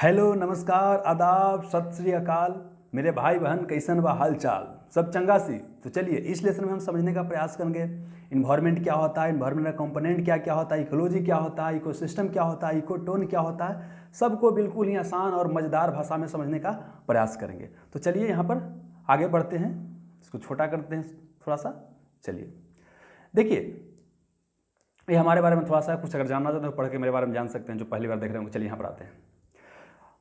Hello, नमस्कार, आदाब, सत श्री अकाल मेरे भाई बहन, कैसन बा हाल चाल, सब चंगा सी। तो चलिए इस लेसन में हम समझने का प्रयास करेंगे इन्वायरमेंट क्या होता है, इन्वायरमेंट का कंपोनेंट क्या क्या होता है, इकोलॉजी क्या होता है, इकोसिस्टम क्या होता है, इकोटोन क्या होता है, सबको बिल्कुल ही आसान और मज़ेदार भाषा में समझने का प्रयास करेंगे। तो चलिए यहाँ पर आगे बढ़ते हैं, इसको छोटा करते हैं थोड़ा सा। चलिए देखिए, ये हमारे बारे में थोड़ा सा कुछ अगर जानना चाहते हो पढ़ के मेरे बारे में जान सकते हैं, जो पहली बार देख रहे होंगे। चलिए यहाँ पर आते हैं।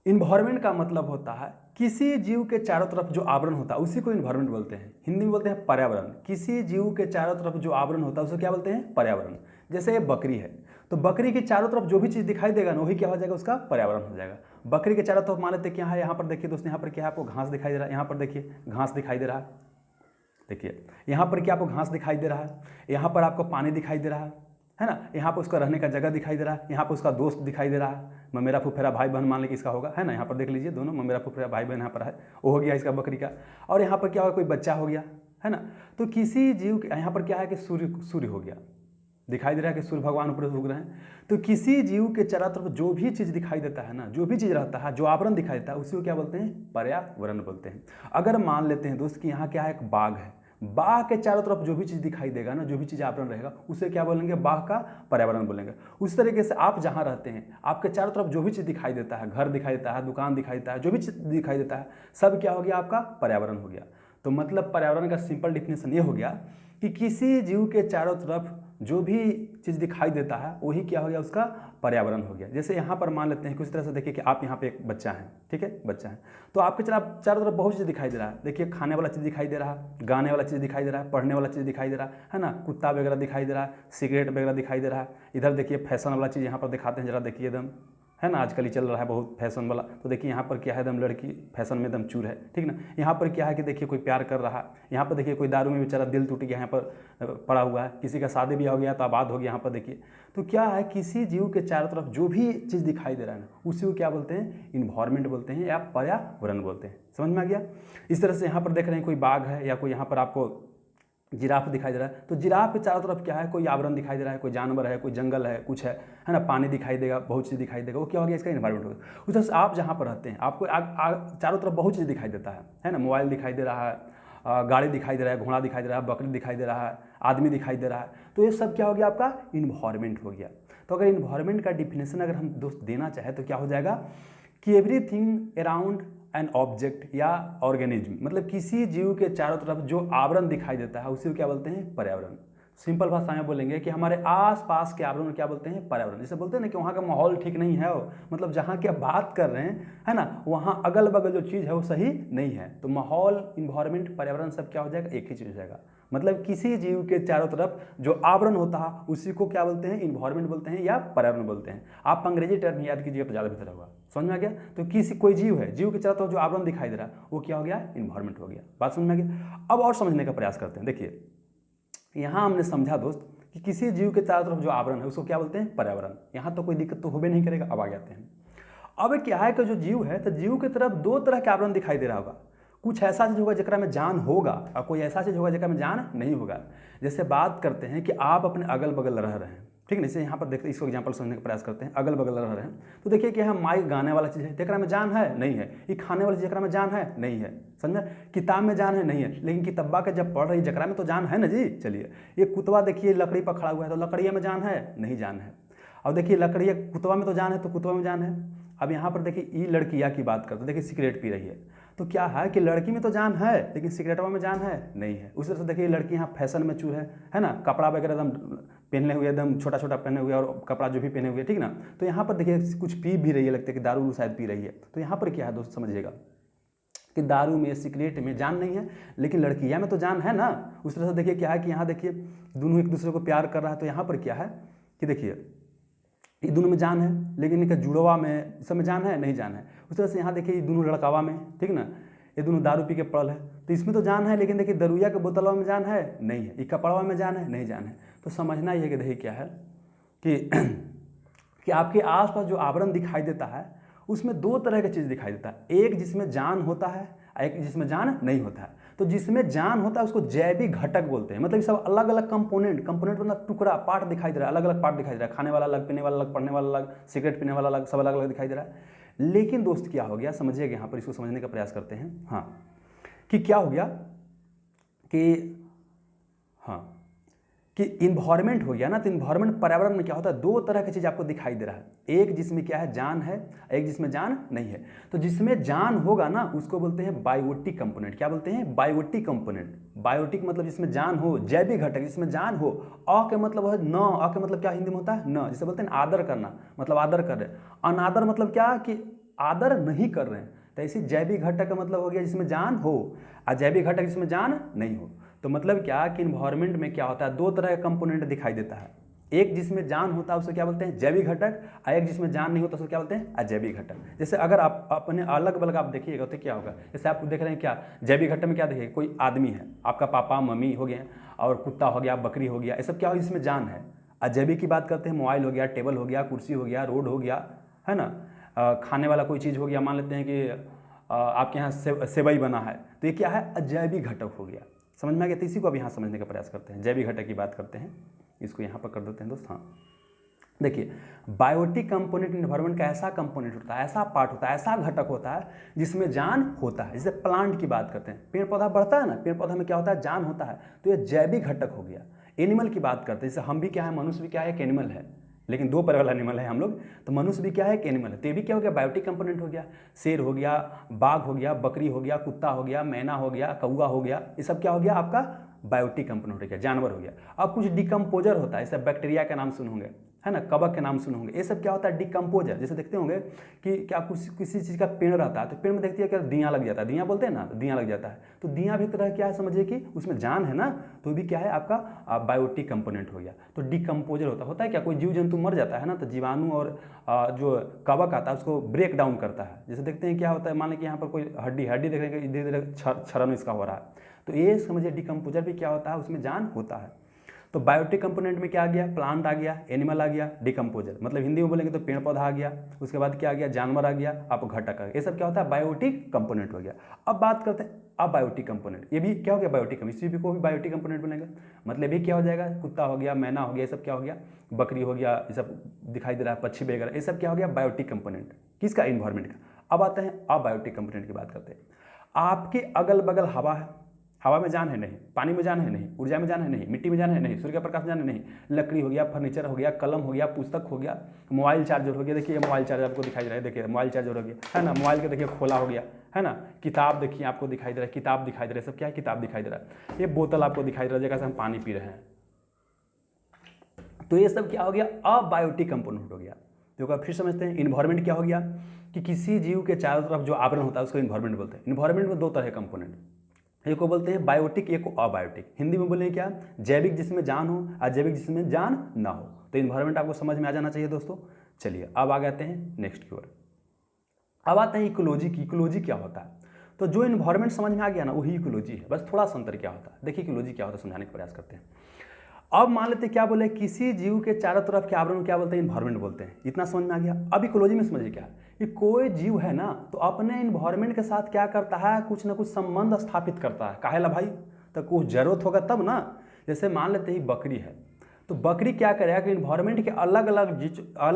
इन्वायरमेंट का मतलब होता है किसी जीव के चारों तरफ जो आवरण होता है उसी को इन्वायरमेंट बोलते हैं। हिंदी में बोलते हैं पर्यावरण। किसी जीव के चारों तरफ जो आवरण होता है उसे क्या बोलते हैं? पर्यावरण। जैसे ये बकरी है तो बकरी के चारों तरफ जो भी चीज़ दिखाई देगा ना वही क्या हो जाएगा? उसका पर्यावरण हो जाएगा। बकरी के चारों तरफ मान लेते क्या है, यहाँ पर देखिए दोस्तों, यहाँ पर क्या है आपको घास दिखाई दे रहा है, यहाँ पर देखिए घास दिखाई दे रहा है, देखिए यहाँ पर क्या आपको घास दिखाई दे रहा है, यहाँ पर आपको पानी दिखाई दे रहा है ना, यहाँ पर उसका रहने का जगह दिखाई दे रहा है, यहाँ पर उसका दोस्त दिखाई दे रहा है, ममेरा फुफेरा भाई बहन मान लें इसका होगा, है ना। यहाँ पर देख लीजिए दोनों ममेरा फुफेरा भाई बहन यहाँ पर है, वो हो गया इसका बकरी का। और यहाँ पर क्या होगा? कोई बच्चा हो गया, है ना। तो किसी जीव के यहाँ पर क्या है कि सूर्य हो गया, दिखाई दे रहा है कि सूर्य भगवान ऊपर उग रहे हैं। तो किसी जीव के चारों तरफ जो भी चीज़ दिखाई देता है ना, जो भी चीज़ रहता है, जो आवरण दिखाई देता है उसी को क्या बोलते हैं? पर्यावरण बोलते हैं। अगर मान लेते हैं दोस्त कि यहाँ क्या है, एक बाघ है, बाघ के चारों तरफ जो भी चीज़ दिखाई देगा ना, जो भी चीज़ आवरण रहेगा उसे क्या बोलेंगे? बाघ का पर्यावरण बोलेंगे। उस तरीके से आप जहाँ रहते हैं आपके चारों तरफ जो भी चीज़ दिखाई देता है, घर दिखाई देता है, दुकान दिखाई देता है, जो भी चीज़ दिखाई देता है सब क्या हो गया? आपका पर्यावरण हो गया। तो मतलब पर्यावरण का सिंपल डिफिनेशन ये हो गया कि किसी जीव के चारों तरफ जो भी चीज़ दिखाई देता है वही क्या हो गया? उसका पर्यावरण हो गया। जैसे यहाँ पर मान लेते हैं कुछ तरह से, देखिए कि आप यहाँ पे एक बच्चा है, ठीक है, बच्चा है, तो आपके चारों तरफ बहुत चीज़ दिखाई दे रहा है। देखिए खाने वाला चीज़ दिखाई दे रहा है, गाने वाला चीज़ दिखाई दे रहा है, पढ़ने वाला चीज़ दिखाई दे रहा है ना, कुत्ता वगैरह दिखाई दे रहा है, सिगरेट वगैरह दिखाई दे रहा है। इधर देखिए फैशन वाला चीज़ यहाँ पर दिखाते हैं, जरा देखिए एकदम, है ना, आजकल ही चल रहा है बहुत फैशन वाला। तो देखिए यहाँ पर क्या है, एकदम लड़की फैशन में एकदम चूर है, ठीक ना। यहाँ पर क्या है कि देखिए कोई प्यार कर रहा है, यहाँ पर देखिए कोई दारू में बेचारा दिल टूट गया, यहाँ पर पड़ा हुआ है, किसी का शादी भी हो गया तो आबाद हो गया, यहाँ पर देखिए। तो क्या है, किसी जीव के चारों तरफ जो भी चीज़ दिखाई दे रहा है ना उसी को क्या बोलते हैं? इन्वायरमेंट बोलते हैं या पर्यावरण बोलते हैं। समझ में आ गया? इस तरह से यहाँ पर देख रहे हैं कोई बाघ है या कोई यहाँ पर आपको जिराफ दिखाई दे रहा है, तो जिराफ के चारों तरफ क्या है? कोई आवरण दिखाई दे रहा है, कोई जानवर है, कोई जंगल है, कुछ है ना, पानी दिखाई देगा, बहुत चीज़ दिखाई देगा, वो क्या हो गया? इसका इन्वायरमेंट हो गया। उस तरह से आप जहाँ पर रहते हैं आपको चारों तरफ बहुत चीज़ दिखाई देता है ना, मोबाइल दिखाई दे रहा है, गाड़ी दिखाई दे रहा है, घोड़ा दिखाई दे रहा है, बकरी दिखाई दे रहा है, आदमी दिखाई दे रहा है। तो ये सब क्या हो गया? आपका इन्वायरमेंट हो गया। तो अगर इन्वायरमेंट का डिफिनेशन अगर हम दोस्त देना चाहें तो क्या हो जाएगा कि एवरीथिंग अराउंड एन ऑब्जेक्ट या ऑर्गेनिज्म, मतलब किसी जीव के चारों तरफ जो आवरण दिखाई देता है उसी को क्या बोलते हैं? पर्यावरण। सिंपल भाषा में बोलेंगे कि हमारे आसपास के आवरण को क्या बोलते हैं? पर्यावरण। जैसे बोलते हैं ना कि वहाँ का माहौल ठीक नहीं है, मतलब जहाँ की आप बात कर रहे हैं, है ना, वहाँ अगल बगल जो चीज़ है वो सही नहीं है। तो माहौल, इन्वायरमेंट, पर्यावरण सब क्या हो जाएगा? एक ही चीज़ हो जाएगा। मतलब किसी जीव के चारों तरफ जो आवरण होता है उसी को क्या बोलते हैं? इन्वायरमेंट बोलते हैं या पर्यावरण बोलते हैं। आप अंग्रेजी टर्म याद कीजिएगा तो ज़्यादा बेहतर होगा। समझ में आ गया? तो किसी कोई जीव है, जीव के चारों तरफ जो आवरण दिखाई दे रहा है वो क्या हो गया? इन्वायरमेंट हो गया। बात समझ में आ गया? अब और समझने का प्रयास करते हैं। देखिए यहाँ हमने समझा दोस्त कि किसी जीव के चारों तरफ जो आवरण है उसको क्या बोलते हैं? पर्यावरण। यहाँ तो कोई दिक्कत तो होबे नहीं करेगा। अब आ जाते हैं। अब क्या है कि जो जीव है तो जीव की तरफ दो तरह के आवरण दिखाई दे रहा होगा। कुछ ऐसा चीज़ होगा जकरा में जान होगा और कोई ऐसा चीज़ होगा जकरा में जान नहीं होगा। जैसे बात करते हैं कि आप अपने अगल बगल रह रहे हैं, ठीक है, जैसे यहाँ पर देखते हैं, इसको एग्जांपल समझने का प्रयास करते हैं। अगल बगल रह रहे हैं तो देखिए कि यहाँ माइक गाने वाला चीज़ है, जकरा में जान है नहीं है। ये खाने वाली जकरा में जान है नहीं है। समझ में? किताब में जान है नहीं है, लेकिन किताबा के जब पढ़ रही जकरा में तो जान है ना जी। चलिए ये कुतवा देखिए लकड़ी पर खड़ा हुआ है तो लकड़िया में जान है नहीं? जान है। अब देखिए लकड़िया कुतवा में तो जान है तो कुतवा में जान है। अब यहाँ पर देखिए ये लड़कियाँ की बात करते, देखिए सिगरेट पी रही है तो क्या है कि लड़की में तो जान है लेकिन सिगरेटवा में जान है नहीं है। उस तरह से देखिए लड़की यहाँ फैशन में चूर है ना, कपड़ा वगैरह एकदम पहने हुए, एकदम छोटा छोटा पहने हुए और कपड़ा जो भी पहने हुए, ठीक ना। तो यहाँ पर देखिए कुछ पी भी रही है, लगता है कि दारू शायद पी रही है। तो यहाँ पर क्या है दोस्त, समझिएगा कि दारू में, सिगरेट में जान नहीं है लेकिन लड़कियाँ में तो जान है ना। उस तरह से देखिए क्या है कि यहाँ देखिए दोनों एक दूसरे को प्यार कर रहा है। तो यहाँ पर क्या है कि देखिए ये दोनों में जान है लेकिन इनका जुड़वा में सब में जान है नहीं? जान है। उस तरह से यहाँ देखिए ये दोनों लड़कावा में, ठीक ना, ये दोनों दारू पी के पड़ल है तो इसमें तो जान है, लेकिन देखिए दरुइया के बोतलवा में जान है नहीं है, ये कपड़वा में जान है नहीं? जान है। तो समझना ये कि देखिए क्या है कि आपके आसपास जो आवरण दिखाई देता है उसमें दो तरह की चीज़ दिखाई देता है, एक जिसमें जान होता है, एक जिसमें जान नहीं होता है। तो जिसमें जान होता है उसको जैविक घटक बोलते हैं। मतलब ये सब अलग अलग कंपोनेंट मतलब टुकड़ा, पार्ट दिखाई दे रहा है, अलग अलग पार्ट दिखाई दे रहा है। खाने वाला अलग, पीने वाला अलग, पढ़ने वाला अलग, सिगरेट पीने वाला अलग, सब अलग अलग दिखाई दे रहा है। लेकिन दोस्त क्या हो गया, समझिएगा यहाँ पर, इसको समझने का प्रयास करते हैं। हाँ, कि क्या हो गया कि हाँ कि इन्वायरमेंट हो गया ना, तो इन्वायरमेंट पर्यावरण में क्या होता है, दो तरह की चीज़ आपको दिखाई दे रहा है, एक जिसमें क्या है जान है, एक जिसमें जान नहीं है। तो जिसमें जान होगा ना उसको बोलते हैं बायोटिक कंपोनेंट। क्या बोलते हैं? Biotic component. बायोटिक मतलब जिसमें जान हो, जैविक घटक जिसमें जान हो। अ के मतलब है न, अ के मतलब क्या हिंदी में होता है न, जिसे बोलते हैं आदर करना, मतलब आदर कर रहे हैं। अनादर मतलब क्या कि आदर नहीं कर रहे हैं। तो ऐसी जैविक घटक का मतलब हो गया जिसमें जान हो, अजैविक घटक जिसमें जान नहीं हो। तो मतलब क्या कि इन्वायरमेंट में क्या होता है, दो तरह का कंपोनेंट दिखाई देता है, एक जिसमें जान होता है उसे क्या बोलते हैं जैविक घटक, और एक जिसमें जान नहीं होता उसे क्या बोलते हैं अजैविक घटक। जैसे अगर आप अपने अलग बलग आप देखिएगा तो क्या होगा, जैसे आप देख रहे हैं क्या जैविक घटक में क्या देखिए, कोई आदमी है, आपका पापा मम्मी हो गए, और कुत्ता हो गया, बकरी हो गया, ये सब क्या हो जिसमें जान है। अजैविक की बात करते हैं, मोबाइल हो गया, टेबल हो गया, कुर्सी हो गया, रोड हो गया, है ना, खाने वाला कोई चीज़ हो गया, मान लेते हैं कि आपके यहाँ सेवई बना है, तो ये क्या है अजैविक घटक हो गया। समझ में आ गया? तो इसी को अब यहाँ समझने का प्रयास करते हैं, जैविक घटक की बात करते हैं, इसको यहाँ पर कर देते हैं दोस्त। हाँ, देखिए बायोटिक कंपोनेंट इन्वायरमेंट का ऐसा कंपोनेंट होता है, ऐसा पार्ट होता है, ऐसा घटक होता है जिसमें जान होता है। जैसे प्लांट की बात करते हैं, पेड़ पौधा बढ़ता है ना, पेड़ पौधा में क्या होता है जान होता है, तो ये जैविक घटक हो गया। एनिमल की बात करते हैं, जैसे हम भी क्या है, मनुष्य भी क्या है, एक एनिमल है, लेकिन दो पैर वाला एनिमल है हम लोग, तो मनुष्य भी क्या है, एक एनिमल है। तो ये भी क्या हो गया, बायोटिक कंपोनेंट हो गया। शेर हो गया, बाघ हो गया, बकरी हो गया, कुत्ता हो गया, मैना हो गया, कौआ हो गया, ये सब क्या हो गया आपका बायोटिक कंपोनेंट हो गया, जानवर हो गया। अब कुछ डिकम्पोजर होता है, जैसे बैक्टीरिया का नाम सुने होंगे, है ना, कवक के नाम सुने होंगे, ये सब क्या होता है डिकम्पोजर। जैसे देखते होंगे कि क्या कुछ किसी चीज़ का पेड़ रहता है, तो पेड़ में देखते हैं क्या दियाँ लग जाता है, दियाँ बोलते हैं ना, तो दियाँ लग जाता है, तो दियाँ भी एक तरह क्या है, समझिए कि उसमें जान है ना, तो भी क्या है आपका बायोटिक कंपोनेंट हो गया। तो डिकम्पोजर होता है क्या, कोई जीव जंतु मर जाता है ना, तो जीवाणु और जो कवक आता है उसको ब्रेक डाउन करता है। जैसे देखते हैं क्या होता है, मान लें कि यहाँ पर कोई हड्डी देख रहे हैं, धीरे धीरे क्षरण इसका हो रहा है, तो ये समझिए डिकम्पोजर भी क्या होता है, उसमें जान होता है। तो बायोटिक कंपोनेंट में क्या आ गया, प्लांट आ गया, एनिमल आ गया, डिकम्पोजर मतलब हिंदी में बोलेंगे तो पेड़ पौधा आ गया, उसके बाद क्या आ गया, जानवर आ गया, आप घटक आ गया, ये सब क्या होता है बायोटिक कंपोनेंट हो गया। अब बात करते हैं अबायोटिक कंपोनेंट, ये भी क्या हो गया बायोटिक, इसी को भी बायोटिक कंपोनेंट बोलेंगे। मतलब ये क्या हो जाएगा, कुत्ता हो गया, मैना हो गया, ये सब क्या हो गया, बकरी हो गया, ये सब दिखाई दे रहा है, पक्षी वगैरह, ये सब क्या हो गया बायोटिक कंपोनेंट, किसका, इन्वायरमेंट का। अब आते हैं अबायोटिक कंपोनेंट की बात करते हैं। आपके अगल बगल हवा है, हवा में जान है नहीं, पानी में जान है नहीं, ऊर्जा में जान है नहीं, मिट्टी में जान है नहीं, सूर्य का प्रकाश में जान है नहीं, लकड़ी हो गया, फर्नीचर हो गया, कलम हो गया, पुस्तक हो गया, मोबाइल चार्जर हो गया, देखिए मोबाइल चार्जर आपको दिखाई दे रहा है, देखिए मोबाइल चार्जर हो गया, है ना, मोबाइल का देखिए खोला हो गया, है ना, किताब देखिए आपको दिखाई दे रहा है, किताब दिखाई दे रहा है, सब क्या है किताब दिखाई दे रहा है, ये बोतल आपको दिखाई दे रहा है जगह से हम पानी पी रहे हैं। तो ये सब क्या हो गया अबायोटिक कंपोनेंट हो गया। तो फिर समझते हैं इन्वायरमेंट क्या हो गया, कि किसी जीव के चारों तरफ जो आवरण होता है उसको इन्वायरमेंट बोलते हैं। इन्वायरमेंट में दो तरह के कंपोनेंट, एक को बोलते हैं बायोटिक, एक को अबायोटिक। हिंदी में बोलेंगे क्या, जैविक जिसमें जान हो, अजैविक जिसमें जान ना हो। तो इन्वायरमेंट आपको समझ में आ जाना चाहिए दोस्तों। चलिए अब आ जाते हैं नेक्स्ट की ओर। अब आते हैं इकोलॉजी की। इकोलॉजी क्या होता है, तो जो इन्वायरमेंट समझ में आ गया ना वही इकोलॉजी है, बस थोड़ा सा अंतर क्या होता है। देखिए इकोलॉजी क्या होता है समझाने का प्रयास करते हैं। अब मान लेते हैं क्या बोले, किसी जीव के चारों तरफ के आवरण क्या बोलते हैं, इन्वायरमेंट बोलते हैं। इतना समझ में आ गया। अब इकोलॉजी में समझिए क्या है, कि कोई जीव है ना तो अपने इन्वायरमेंट के साथ क्या करता है, कुछ ना कुछ संबंध स्थापित करता है। काहे ला भाई, तो कुछ जरूरत होगा तब ना। जैसे मान लेते ही बकरी है, तो बकरी क्या करेगा कि इन्वायरमेंट के अलग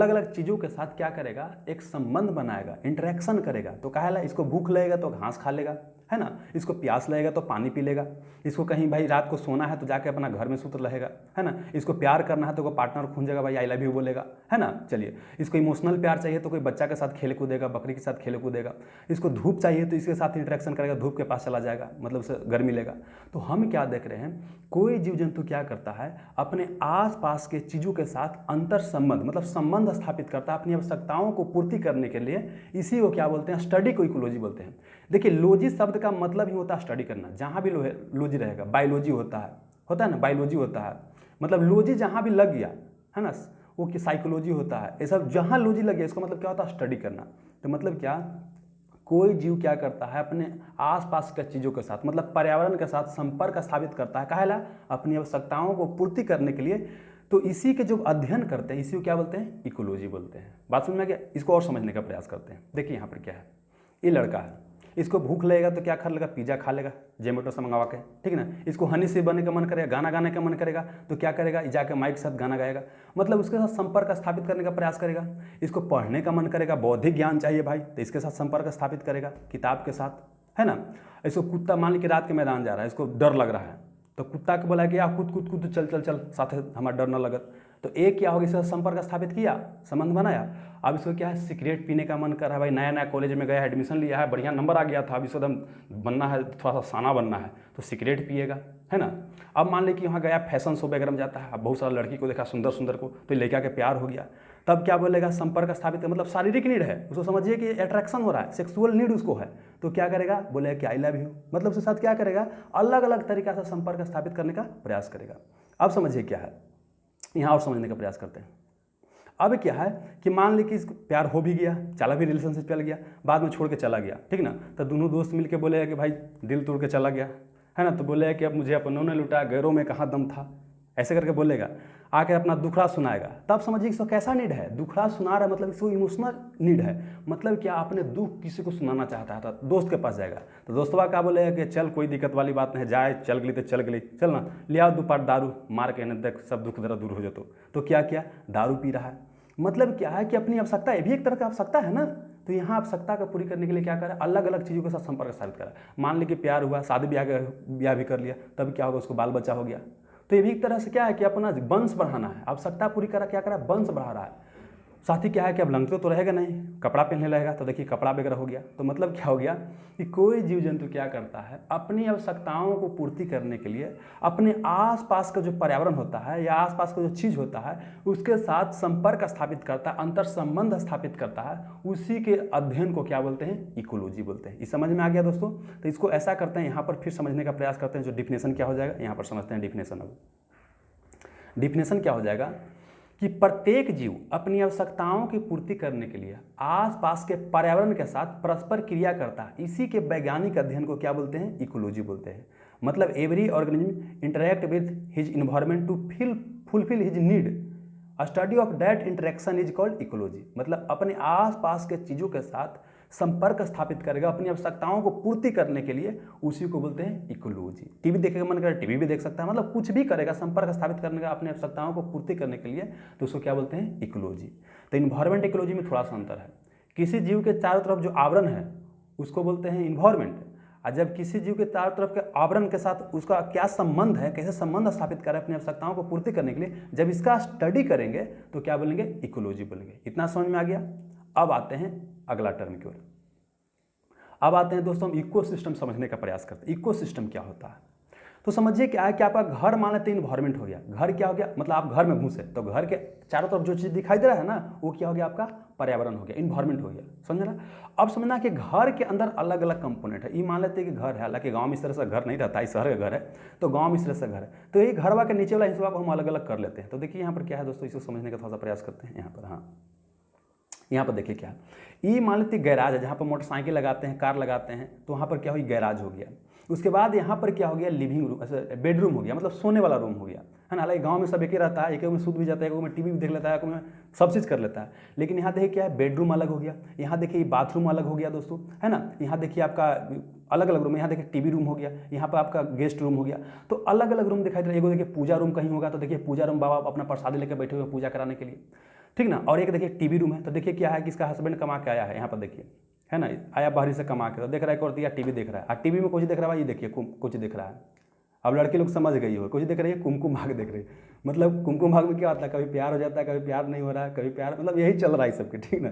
अलग चीज़ों के साथ क्या करेगा, एक संबंध बनाएगा, इंटरेक्शन करेगा। तो काहे ला, इसको भूख लगेगा तो घास खा लेगा, है ना, इसको प्यास लगेगा तो पानी पी लेगा, इसको कहीं भाई रात को सोना है तो जाके अपना घर में सूत रहेगा, है ना, इसको प्यार करना है तो कोई पार्टनर खूंजेगा, भाई आई लव यू बोलेगा, है ना। चलिए, इसको इमोशनल प्यार चाहिए तो कोई बच्चा के साथ खेल कूदेगा, बकरी के साथ खेल कूदेगा, इसको धूप चाहिए तो इसके साथ इंटरेक्शन करेगा, धूप के पास चला जाएगा, मतलब उसे गर्मी लेगा। तो हम क्या देख रहे हैं, कोई जीव जंतु क्या करता है, अपने आसपास के चीज़ों के साथ अंतर संबंध मतलब संबंध स्थापित करता है अपनी आवश्यकताओं को पूर्ति करने के लिए। इसी को क्या बोलते हैं, स्टडी को इकोलॉजी बोलते हैं। देखिए लॉजी शब्द का मतलब ही होता है स्टडी करना, जहाँ भी लॉजी रहेगा, बायोलॉजी होता है ना, बायोलॉजी होता है, मतलब लॉजी जहाँ भी लग गया है ना, वो कि साइकोलॉजी होता है, ये सब जहाँ लॉजी लग गया इसका मतलब क्या होता है स्टडी करना। तो मतलब क्या, कोई जीव क्या करता है, अपने आसपास के चीज़ों के साथ मतलब पर्यावरण के साथ संपर्क स्थापित करता है, काहेला, अपनी आवश्यकताओं को पूर्ति करने के लिए। तो इसी के जो अध्ययन करते हैं इसी को क्या बोलते हैं, इकोलॉजी बोलते हैं। बात समझ में आ गया। इसको और समझने का प्रयास करते हैं। देखिए यहाँ पर क्या है, ये लड़का है, इसको भूख लगेगा तो क्या खा लेगा, पिज़्ज़ा खा लेगा जोमेटो से मंगवा के, ठीक है ना। इसको हनी से बनने का मन करेगा, गाना गाने का मन करेगा तो क्या करेगा, जाके माइक के साथ गाना गाएगा, मतलब उसके साथ संपर्क स्थापित करने का प्रयास करेगा। इसको पढ़ने का मन करेगा, बौद्धिक ज्ञान चाहिए भाई, तो इसके साथ संपर्क स्थापित करेगा किताब के साथ, है ना। इसको कुत्ता, मान ली कि रात के मैदान जा रहा है, इसको डर लग रहा है, तो कुत्ता को बोला कि कूद कूद कूद, चल चल चल, साथ हमारा डर न लगत, तो एक क्या होगा, इससे संपर्क स्थापित किया, संबंध बनाया। अब इसको क्या है, सिगरेट पीने का मन कर रहा है भाई, नया नया कॉलेज में गया है, एडमिशन लिया है, बढ़िया नंबर आ गया था, अब इसको एकदम बनना है, थोड़ा सा साना बनना है, तो सिगरेट पिएगा, है ना। अब मान ली कि वहाँ गया, फैशन शो वगैरह में जाता है, अब बहुत सारा लड़की को देखा सुंदर सुंदर को, तो लड़का के प्यार हो गया, तब क्या बोलेगा, संपर्क स्थापित, मतलब शारीरिक नीड है, उसको समझिए कि अट्रैक्शन हो रहा है, सेक्सुअल नीड उसको है, तो क्या करेगा, बोलेगा कि आई लव यू, मतलब उसके साथ क्या करेगा, अलग अलग तरीका से संपर्क स्थापित करने का प्रयास करेगा। अब समझिए क्या है, यहाँ और समझने का प्रयास करते हैं। अब क्या है कि मान ली कि इसको प्यार हो भी गया, चला भी, रिलेशनशिप चल गया, बाद में छोड़ के चला गया, ठीक ना, तो दोनों दोस्त मिलके बोले कि भाई दिल तोड़ के चला गया, है ना, तो बोले कि अब मुझे अपनों ने लुटा, गैरों में कहाँ दम था, ऐसे करके बोलेगा, आके अपना दुखड़ा सुनाएगा, तब समझिए इसको कैसा नीड है, दुखड़ा सुना रहा है, मतलब इसको इमोशनल नीड है, मतलब क्या अपने दुख किसी को सुनाना चाहता है, तो दोस्त के पास जाएगा, तो दोस्तवा क्या बोलेगा कि चल कोई दिक्कत वाली बात नहीं, जाए चल गई तो चल गई, चल ना ले आओ 2 पाट दारू, मार के देख सब दुख दर्द दूर हो जातो, तो क्या किया, दारू पी रहा है, मतलब क्या है कि अपनी आवश्यकता, ये भी एक तरह का आवश्यकता है ना, तो यहाँ आवश्यकता को पूरी करने के लिए क्या करें, अलग अलग चीज़ों के साथ संपर्क स्थापित करा। मान ली कि प्यार हुआ, शादी ब्याह भी कर लिया, तब क्या होगा, उसको बाल बच्चा हो गया, तो ये भी एक तरह से क्या है कि अपना वंश बढ़ाना है, आवश्यकता पूरी करा, क्या करा, वंश बढ़ा रहा है। साथ ही क्या है कि अब लंगते तो रहेगा नहीं, कपड़ा पहनने लगेगा, तो देखिए कपड़ा वगैरह हो गया, तो मतलब क्या हो गया कि कोई जीव जंतु क्या करता है, अपनी आवश्यकताओं को पूर्ति करने के लिए अपने आसपास का जो पर्यावरण होता है या आसपास का जो चीज़ होता है उसके साथ संपर्क स्थापित करता है, अंतर संबंध स्थापित करता है, उसी के अध्ययन को क्या बोलते हैं, इकोलॉजी बोलते हैं। इस समझ में आ गया दोस्तों, तो इसको ऐसा करते हैं, यहाँ पर फिर समझने का प्रयास करते हैं, जो डिफिनेशन क्या हो जाएगा, यहाँ पर समझते हैं डिफिनेशन। अब डिफिनेशन क्या हो जाएगा कि प्रत्येक जीव अपनी आवश्यकताओं की पूर्ति करने के लिए आसपास के पर्यावरण के साथ परस्पर क्रिया करता है, इसी के वैज्ञानिक अध्ययन को क्या बोलते हैं, इकोलॉजी बोलते हैं। मतलब every organism interact with his environment to fulfil his need, study of that interaction is called ecology. मतलब अपने आसपास के चीज़ों के साथ संपर्क स्थापित करेगा अपनी आवश्यकताओं को पूर्ति करने के लिए, उसी को बोलते हैं इकोलॉजी। टीवी देखेगा मन करे, टीवी भी देख सकता है, मतलब कुछ भी करेगा संपर्क स्थापित करने का अपनी आवश्यकताओं को पूर्ति करने के लिए, तो उसको क्या बोलते हैं, इकोलॉजी। तो इन्वायरमेंट इकोलॉजी में थोड़ा सा अंतर है, किसी जीव के चारों तरफ जो आवरण है उसको बोलते हैं इन्वायरमेंट, और जब किसी जीव के चारों तरफ के आवरण के साथ उसका क्या संबंध है, कैसे संबंध स्थापित करें अपनी आवश्यकताओं को पूर्ति करने के लिए, जब इसका स्टडी करेंगे तो क्या बोलेंगे, इकोलॉजी बोलेंगे। इतना समझ में आ गया। अब आते हैं अगला टर्म की ओर। अब आते हैं दोस्तों हम इकोसिस्टम समझने का प्रयास करते हैं। इकोसिस्टम क्या होता है, तो समझिए क्या है कि आपका घर मान लेते हैं इन्वायरमेंट हो गया, घर क्या हो गया, मतलब आप घर में घुसे तो घर के चारों तरफ जो चीज़ दिखाई दे रहा है ना, वो क्या हो गया, आपका पर्यावरण हो गया, इन्वायरमेंट हो गया, समझना। अब समझना कि घर के अंदर अलग अलग कंपोनेंट है। ये मान लेते हैं कि घर है, हालांकि गांव में इस तरह से घर नहीं रहता है, शहर का घर है, तो गांव में इस तरह से घर है, तो ये घरवा के नीचे वाला हिस्सा को हम अलग अलग कर लेते हैं। तो देखिए यहाँ पर क्या है दोस्तों, इसको समझने का थोड़ा सा प्रयास करते हैं। यहाँ पर हाँ, यहाँ पर देखिए क्या है, ये मान लेते गैराज है, जहाँ पर मोटरसाइकिल लगाते हैं, कार लगाते हैं, तो वहाँ पर क्या हुई, गैराज हो गया। उसके बाद यहाँ पर क्या हो गया, लिविंग रूम, ऐसे बेडरूम हो गया, मतलब सोने वाला रूम हो गया, है ना। हालांकि गांव में सब एक ही रहता है, एक में सूत भी जाता है, एक में टीवी भी देख लेता है, एक में सब चीज़ कर लेता है, लेकिन यहाँ देखिए क्या है, बेडरूम अलग हो गया, यहाँ देखिए बाथरूम अलग हो गया दोस्तों, है ना। यहाँ देखिए आपका अलग अलग रूम है, यहाँ देखिए टीवी रूम हो गया, यहाँ पर आपका गेस्ट रूम हो गया, तो अलग अलग रूम दिखाई दे रहा है। देखिए पूजा रूम कहीं होगा, तो देखिए पूजा रूम बाबा अपना प्रसादी लेकर बैठे हुए पूजा कराने के लिए, ठीक ना। और एक देखिए टीवी रूम है, तो देखिए क्या है कि इसका हस्बैंड कमा के आया है, यहाँ पर देखिए, है ना, आया बाहरी से कमा के, तो देख रहा है, और टीवी देख रहा है, और टीवी में कुछ देख रहा है, ये देखिए कुछ दिख रहा है। अब लड़के लोग समझ गई हो, कुछ देख रही है, कुमकुम भाग देख रही है। मतलब कुमकुम भाग में क्या होता है, कभी प्यार हो जाता है, कभी प्यार नहीं हो रहा है, कभी प्यार, मतलब यही चल रहा है सबके, ठीक ना।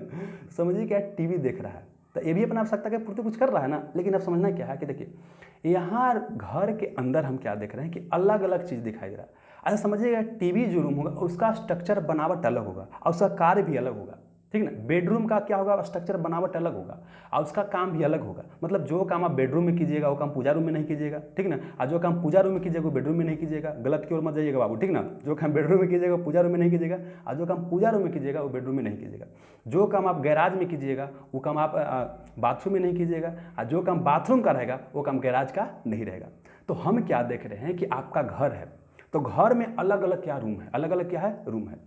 समझिए क्या, टीवी देख रहा है, तो ये भी अपना आवश्यकता के पूर्ति कुछ कर रहा है ना। लेकिन अब समझना क्या है कि देखिए यहाँ घर के अंदर हम क्या देख रहे हैं कि अलग अलग चीज़ दिखाई दे रहा है। अच्छा समझिएगा, टीवी जो रूम होगा उसका स्ट्रक्चर बनावट अलग होगा और उसका कार्य भी अलग होगा, ठीक ना। बेडरूम का क्या होगा, स्ट्रक्चर बनावट अलग होगा और उसका काम भी अलग होगा। मतलब जो काम आप बेडरूम में कीजिएगा वो काम पूजा रूम में नहीं कीजिएगा, ठीक ना। और जो काम पूजा रूम में कीजिएगा वो बेडरूम में नहीं कीजिएगा, गलत की ओर मत जाइएगा बाबू, ठीक ना। जो काम बेडरूम में कीजिएगा वो पूजा रूम में नहीं कीजिएगा, और जो काम पूजा रूम में कीजिएगा वो बेडरूम में नहीं कीजिएगा। जो काम आप गैराज में कीजिएगा वो काम आप बाथरूम में नहीं कीजिएगा, और जो काम बाथरूम का रहेगा वो काम गैराज का नहीं रहेगा। तो हम क्या देख रहे हैं कि आपका घर है, तो घर में अलग अलग क्या रूम है, अलग अलग क्या है, रूम है।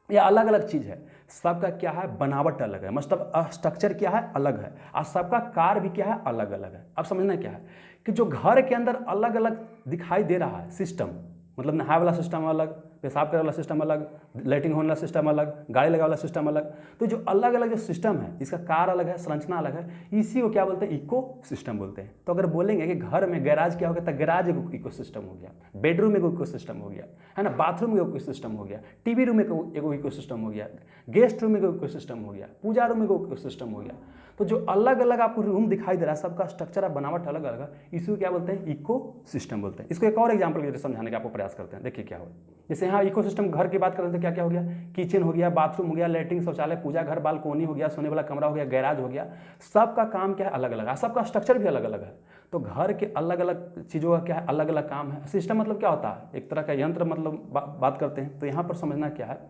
या अलग अलग चीज़ है, सबका क्या है बनावट अलग है, मतलब स्ट्रक्चर क्या है अलग है, और सबका कार्य भी क्या है अलग अलग है। अब समझना क्या है कि जो घर के अंदर अलग अलग दिखाई दे रहा है सिस्टम, मतलब नहाए वाला सिस्टम अलग, पेशाब करे वाला सिस्टम अलग, लाइटिंग होने वाला सिस्टम अलग, गाड़ी लगा वाला सिस्टम अलग, तो जो अलग अलग जो सिस्टम है इसका कार्य अलग है, संरचना अलग है, इसी को क्या बोलते हैं इको सिस्टम बोलते हैं। तो अगर बोलेंगे कि घर में गैराज क्या हो गया, तो गैराज एक इको सिस्टम हो गया, बेडरूम एक इको सिस्टम हो गया, है ना, बाथरूम एक इको सिस्टम हो गया, टीवी रूम एक इको सिस्टम हो गया, गेस्ट रूम एक इको सिस्टम हो गया, पूजा रूम एक इको सिस्टम हो गया। तो जो अलग अलग आपको रूम दिखाई दे रहा है सबका स्ट्रक्चर और बनावट अलग अलग है, इसी को क्या बोलते हैं इको सिस्टम बोलते हैं। इसको एक और एग्जांपल के जरिए समझाने का आपको प्रयास करते हैं, देखिए क्या हो। जैसे यहाँ इको सिस्टम घर की बात करते हैं तो क्या क्या हो गया, किचन हो गया, बाथरूम हो गया, लैट्रिन शौचालय, पूजा घर, बालकोनी हो गया, सोने वाला कमरा हो गया, गैराज हो गया, सबका काम क्या है अलग अलग है, सबका स्ट्रक्चर भी अलग अलग है। तो घर के अलग अलग चीज़ों का क्या है अलग अलग काम है। सिस्टम मतलब क्या होता है एक तरह का यंत्र, मतलब बात करते हैं। तो यहाँ पर समझना क्या है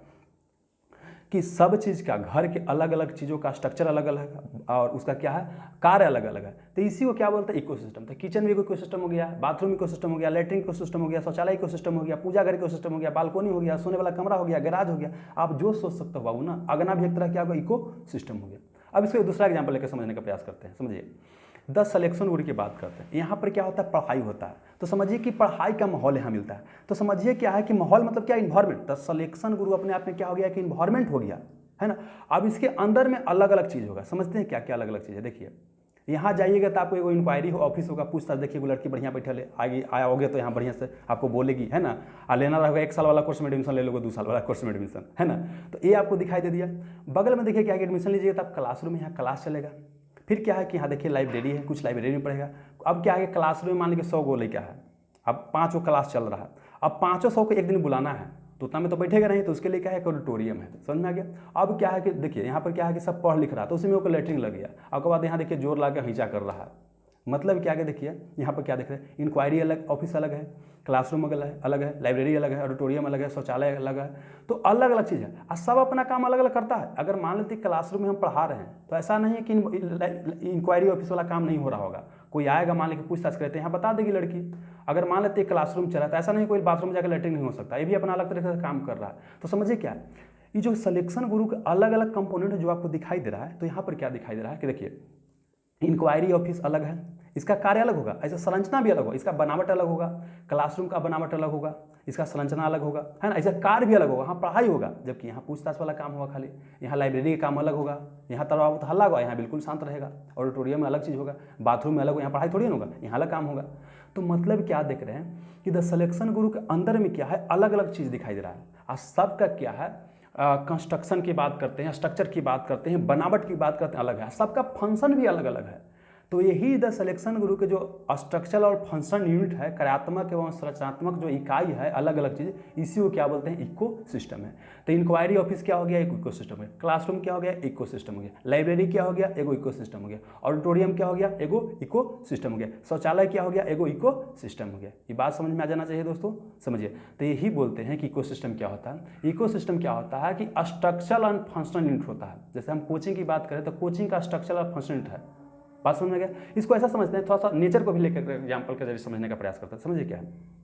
कि सब चीज़ का घर के अलग अलग चीज़ों का स्ट्रक्चर अलग अलग है और उसका क्या है कार्य अलग अलग है। तो इसी को क्या बोलते हैं इकोसिस्टम। तो किचन भी इकोसिस्टम हो गया, बाथरूम इकोसिस्टम हो गया, लैट्रिन इकोसिस्टम हो गया, शौचालय इकोसिस्टम हो गया, पूजा घर इकोसिस्टम हो गया, बालकोनी हो गया, सोने वाला कमरा हो गया, गैराज हो गया, आप जो सोच सकते हो बाबू ना, अगना भी एक तरह क्या होगा इको सिस्टम हो गया। अब इसको दूसरा एग्जाम्पल लेकर समझने का प्रयास करते हैं। समझिए 10 सिलेक्शन गुरु की बात करते हैं। यहाँ पर क्या होता है पढ़ाई होता है, तो समझिए कि पढ़ाई का माहौल यहाँ मिलता है। तो समझिए क्या है कि माहौल मतलब क्या इन्वायरमेंट। 10 सिलेक्शन गुरु अपने आप में क्या हो गया कि इन्वायरमेंट हो गया, है ना। अब इसके अंदर में अलग अलग चीज़ होगा, समझते हैं क्या क्या अलग अलग चीज़ है। देखिए यहाँ जाइएगा तो आपको एगो इंक्वायरी हो ऑफिस होगा, पूछताछ, देखिए वो लड़की बढ़िया बैठल है, आगे आया होगे तो यहाँ बढ़िया से आपको बोलेगी, है ना। लेना रहेगा 1 साल वाला कोर्स में एडमिशन ले लोगे, 2 साल वाला कोर्स में एडमिशन, है ना। तो ये आपको दिखाई दे दिया। बगल में देखिए क्या है एडमिशन लीजिएगा तो आप क्लासरूम में यहाँ क्लास चलेगा। फिर क्या है कि यहाँ देखिए लाइब्रेरी है, कुछ लाइब्रेरी में पढ़ेगा। अब क्या है कि क्लासरूम में मान लीजिए 100 गो लड़का है, अब 5 गो क्लास चल रहा है, अब 500 को एक दिन बुलाना है, तो उतना में तो बैठेगा नहीं, तो उसके लिए क्या है ऑडिटोरियम है। समझ में आ गया। अब क्या है कि देखिए यहाँ पर क्या है कि सब पढ़ लिख रहा है, तो उसी में वो लेटरिन लग गया। उसके बाद यहाँ देखिए जोर ला के हिंचा कर रहा है, मतलब क्या है देखिए यहाँ पर क्या देख रहे हैं इंक्वायरी अलग, ऑफिस अलग है, क्लासरूम अलग है, लाइब्रेरी अलग है, ऑडिटोरियम अलग है, शौचालय अलग है, तो अलग अलग चीज़ है और सब अपना काम अलग अलग करता है। अगर मान लेते क्लासरूम में हम पढ़ा रहे हैं तो ऐसा नहीं है कि इंक्वायरी ऑफिस वाला काम नहीं हो रहा होगा, कोई आएगा मान लीजिए पूछताछ करते हैं, यहाँ बता देगी लड़की। अगर मान लेते क्लासरूम चला तो ऐसा नहीं कोई बाथरूम जाकर लेटरिन नहीं हो सकता, ये भी अपना अलग तरीके से काम कर रहा है। तो समझिए क्या है ये जो सिलेक्शन गुरु के अलग अलग कंपोनेंट जो आपको दिखाई दे रहा है, तो यहाँ पर क्या दिखाई दे रहा है कि देखिए इंक्वायरी ऑफिस अलग है, इसका कार्य अलग होगा, ऐसा संरचना भी अलग होगा, इसका बनावट अलग होगा, क्लासरूम का बनावट अलग होगा, इसका संरचना अलग होगा, है ना, ऐसा कार्य भी अलग होगा। यहाँ पढ़ाई होगा जबकि यहाँ पूछताछ वाला काम होगा खाली, यहाँ लाइब्रेरी का काम अलग होगा, यहाँ तनाव हल्ला होगा, यहाँ बिल्कुल शांत रहेगा, ऑडिटोरियम में अलग चीज़ होगा, बाथरूम में अलग होगा, यहाँ पढ़ाई थोड़ी ना होगा, यहाँ अलग काम होगा। तो मतलब क्या देख रहे हैं कि द सिलेक्शन गुरु के अंदर में क्या है अलग अलग चीज़ दिखाई दे रहा है और सबका क्या है कंस्ट्रक्शन की बात करते हैं, स्ट्रक्चर की बात करते हैं, बनावट की बात करते हैं, अलग है, सबका फंक्शन भी अलग अलग है। तो यही द सिलेक्शन गुरु के जो स्ट्रक्चर और फंक्शन यूनिट है, कार्यात्मक एवं संरचनात्मक जो इकाई है अलग अलग चीज़, इसी को क्या बोलते हैं इको सिस्टम है। तो इंक्वायरी ऑफिस क्या हो गया एक इको सिस्टम है, क्लासरूम क्या हो गया इको सिस्टम हो गया, लाइब्रेरी क्या हो गया एगो इको सिस्टम हो गया, ऑडिटोरियम क्या हो गया एगो इको सिस्टम हो गया, शौचालय क्या हो गया एगो इको सिस्टम हो गया। ये बात समझ में आ जाना चाहिए दोस्तों, समझिए। तो यही बोलते हैं कि इको सिस्टम क्या होता है। इको सिस्टम क्या होता है कि स्ट्रक्चरल एंड फंक्शनल यूनिट होता है। जैसे हम कोचिंग की बात करें तो कोचिंग का स्ट्रक्चरल और फंक्शनल यूनिट है, बात समझ में गया। इसको ऐसा समझते हैं, थोड़ा सा नेचर को भी लेकर एग्जाम्पल के जरिए समझने का प्रयास करते हैं। समझिए क्या है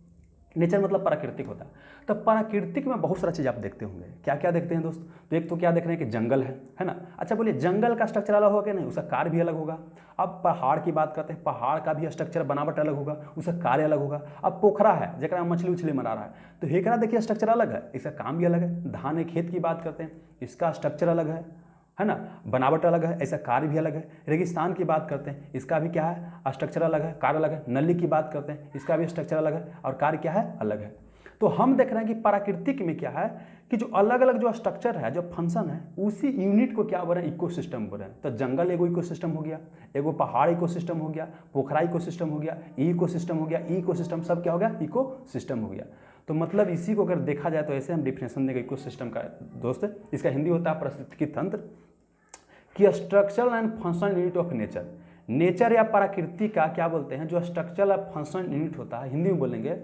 नेचर मतलब प्राकृतिक होता है। तो प्राकृतिक में बहुत सारा चीज़ आप देखते होंगे, क्या क्या देखते हैं दोस्त। तो एक तो क्या देख रहे हैं कि जंगल है ना। अच्छा बोलिए जंगल का स्ट्रक्चर अलग होगा कि नहीं, उसका कार्य भी अलग होगा। अब पहाड़ की बात करते हैं, पहाड़ का भी स्ट्रक्चर बनावट अलग होगा, उसका कार्य अलग होगा। अब पोखरा है जरा मछली उछली मरा रहा है, तो हेकरा देखिए स्ट्रक्चर अलग है, इसका काम भी अलग है। धान एक खेत की बात करते हैं, इसका स्ट्रक्चर अलग है ना, बनावट अलग है, ऐसा कार्य भी अलग है। रेगिस्तान की बात करते हैं, इसका भी क्या है स्ट्रक्चर अलग है, कार्य अलग है। नली की बात करते हैं, इसका भी स्ट्रक्चर अलग है और कार्य क्या है अलग है। तो हम देख रहे हैं कि प्राकृतिक में क्या है कि जो अलग अलग जो स्ट्रक्चर है, जो फंक्शन है, उसी यूनिट को क्या बोल रहे हैं इकोसिस्टम बोल रहे हैं। तो जंगल एगो इकोसिस्टम हो गया, एगो पहाड़ इकोसिस्टम हो गया, पोखरा इकोसिस्टम हो गया, इकोसिस्टम हो गया, इकोसिस्टम सब क्या हो गया इकोसिस्टम हो गया। तो मतलब इसी को अगर देखा जाए तो ऐसे हम डिफिनेशन देंगे इकोसिस्टम का दोस्त। इसका हिंदी होता है पारिस्थितिकी तंत्र कि structural and functional unit of nature. Nature या प्रकृति का क्या बोलते हैं जो स्ट्रक्चरल या फंक्शनल यूनिट होता है, हिंदी में बोलेंगे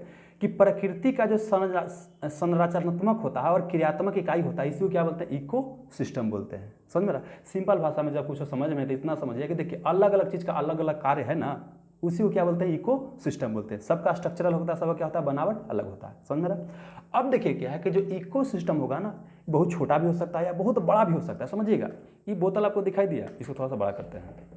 कि प्रकृति का जो संरचनात्मक होता है और क्रियात्मक इकाई होता है, इसी को क्या बोलते हैं इको सिस्टम बोलते हैं। समझ में रहा। सिंपल भाषा में जब कुछ समझ में तो इतना समझिए कि देखिए अलग अलग चीज़ का अलग अलग कार्य है ना, उसी को क्या बोलते हैं इको सिस्टम बोलते हैं। सबका स्ट्रक्चरल होता है, सबका क्या होता है बनावट अलग होता है। समझ में रहा। अब देखिए क्या है कि जो इको सिस्टम होगा ना, बहुत छोटा भी हो सकता है या बहुत बड़ा भी हो सकता है, समझिएगा। ये बोतल आपको दिखाई दिया, इसको थोड़ा सा बड़ा करते हैं।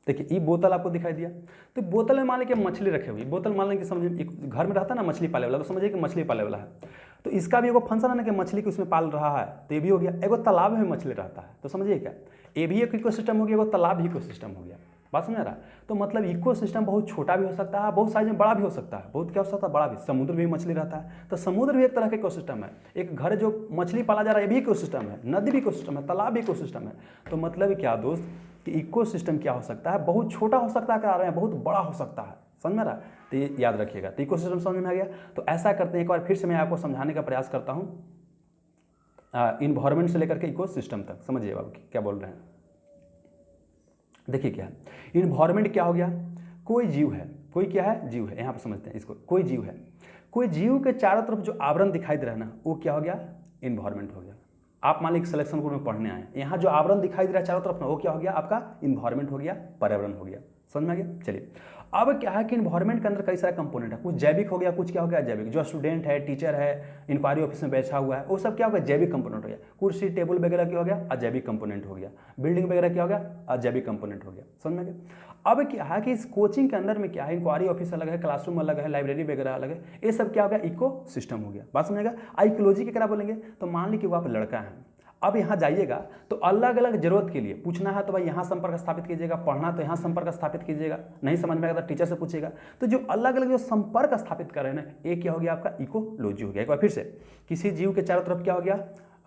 देखिए ये बोतल आपको दिखाई दिया, तो बोतल में मान लीजिए मछली रखे हुई, बोतल मान लीजिए समझिए एक घर में रहता है ना मछली पाले वाला, तो समझिए कि मछली पाले वाला है, तो इसका भी एगो फंक्शन है ना कि मछली को उसमें पाल रहा है, तो ये भी हो गया। एगो तालाब में मछली रहता है, तो समझिए क्या, ये भी एक इकोसिस्टम हो गया, एगो तालाब भी इकोसिस्टम हो गया। बात समझ रहा है? तो मतलब इकोसिस्टम बहुत छोटा भी हो सकता है, बहुत साइज में बड़ा भी हो सकता है, बहुत क्या हो सकता है बड़ा भी। समुद्र भी मछली रहता है, तो समुद्र भी एक तरह का इकोसिस्टम है। एक घर जो मछली पाला जा रहा है ये भी इकोसिस्टम है, नदी भी इकोसिस्टम है, तालाब भी इकोसिस्टम है। तो मतलब क्या दोस्त कि इकोसिस्टम क्या हो सकता है, बहुत छोटा हो सकता है, कह रहे हैं बहुत बड़ा हो सकता है, समझ में रहा? तो ये याद रखिएगा। तो इकोसिस्टम समझ में आ गया। तो ऐसा करते हैं, एक बार फिर से मैं आपको समझाने का प्रयास करता हूँ, इन्वायरमेंट से लेकर के इकोसिस्टम तक। समझिए बाबू क्या बोल रहे हैं। देखिए क्या है, इन्वायरमेंट क्या हो गया, कोई जीव है, कोई क्या है, जीव है। यहाँ पर समझते हैं इसको, कोई जीव है, कोई जीव के चारों तरफ जो आवरण दिखाई दे रहा है ना, वो क्या हो गया, इन्वायरमेंट हो गया। आप मान लीजिए सिलेक्शन कोर्स में पढ़ने आए, यहाँ जो आवरण दिखाई दे रहा है चारों तरफ ना, वो क्या हो गया, आपका इन्वायरमेंट हो गया, पर्यावरण हो गया। समझ में आ गया? चलिए, अब क्या है कि इन्वायरमेंट के अंदर कई सारे कंपोनेंट है, कुछ जैविक हो गया, कुछ क्या हो गया, जैविक। जो स्टूडेंट है, टीचर है, इंक्वायरी ऑफिस में बैठा हुआ है, वो सब क्या हो गया, जैविक कंपोनेंट हो गया। कुर्सी टेबल वगैरह क्या हो गया, अजैविक कंपोनेंट हो गया। बिल्डिंग वगैरह क्या हो गया, अजैविक कंपोनेंट हो गया। समझ में गया? अब क्या है कि इस कोचिंग के अंदर में क्या है, इंक्वायरी ऑफिस अलग है, क्लासरूम अलग है, लाइब्रेरी वगैरह अलग है, ये सब क्या हो गया, इको सिस्टम हो गया। बात समझेगा? इकोलॉजी की क्या बोलेंगे, तो मान लीजिए कि वो आप लड़का है, अब यहाँ जाइएगा तो अलग अलग जरूरत के लिए पूछना है तो भाई यहाँ संपर्क स्थापित कीजिएगा, पढ़ना तो यहाँ संपर्क स्थापित कीजिएगा, नहीं समझ में आएगा तो टीचर से पूछिएगा। तो जो अलग अलग जो संपर्क स्थापित कर रहे हैं ना, एक क्या हो गया, आपका इकोलॉजी हो गया। एक बार फिर से, किसी जीव के चारों तरफ क्या हो गया,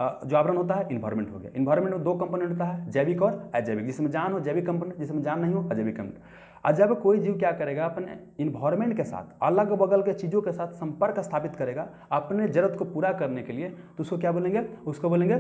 जो आवरण होता है, इन्वायरमेंट हो गया। इन्वायरमेंट में दो कंपोनेंट होता है, जैविक और अजैविक। जिसमें जान हो जैविक कंपोनेंट, जिसमें जान नहीं हो अजैविक कंपोनेंट। और जब कोई जीव क्या करेगा, अपने इन्वायरमेंट के साथ अलग बगल के चीज़ों के साथ संपर्क स्थापित करेगा अपने जरूरत को पूरा करने के लिए, तो उसको क्या बोलेंगे, उसको बोलेंगे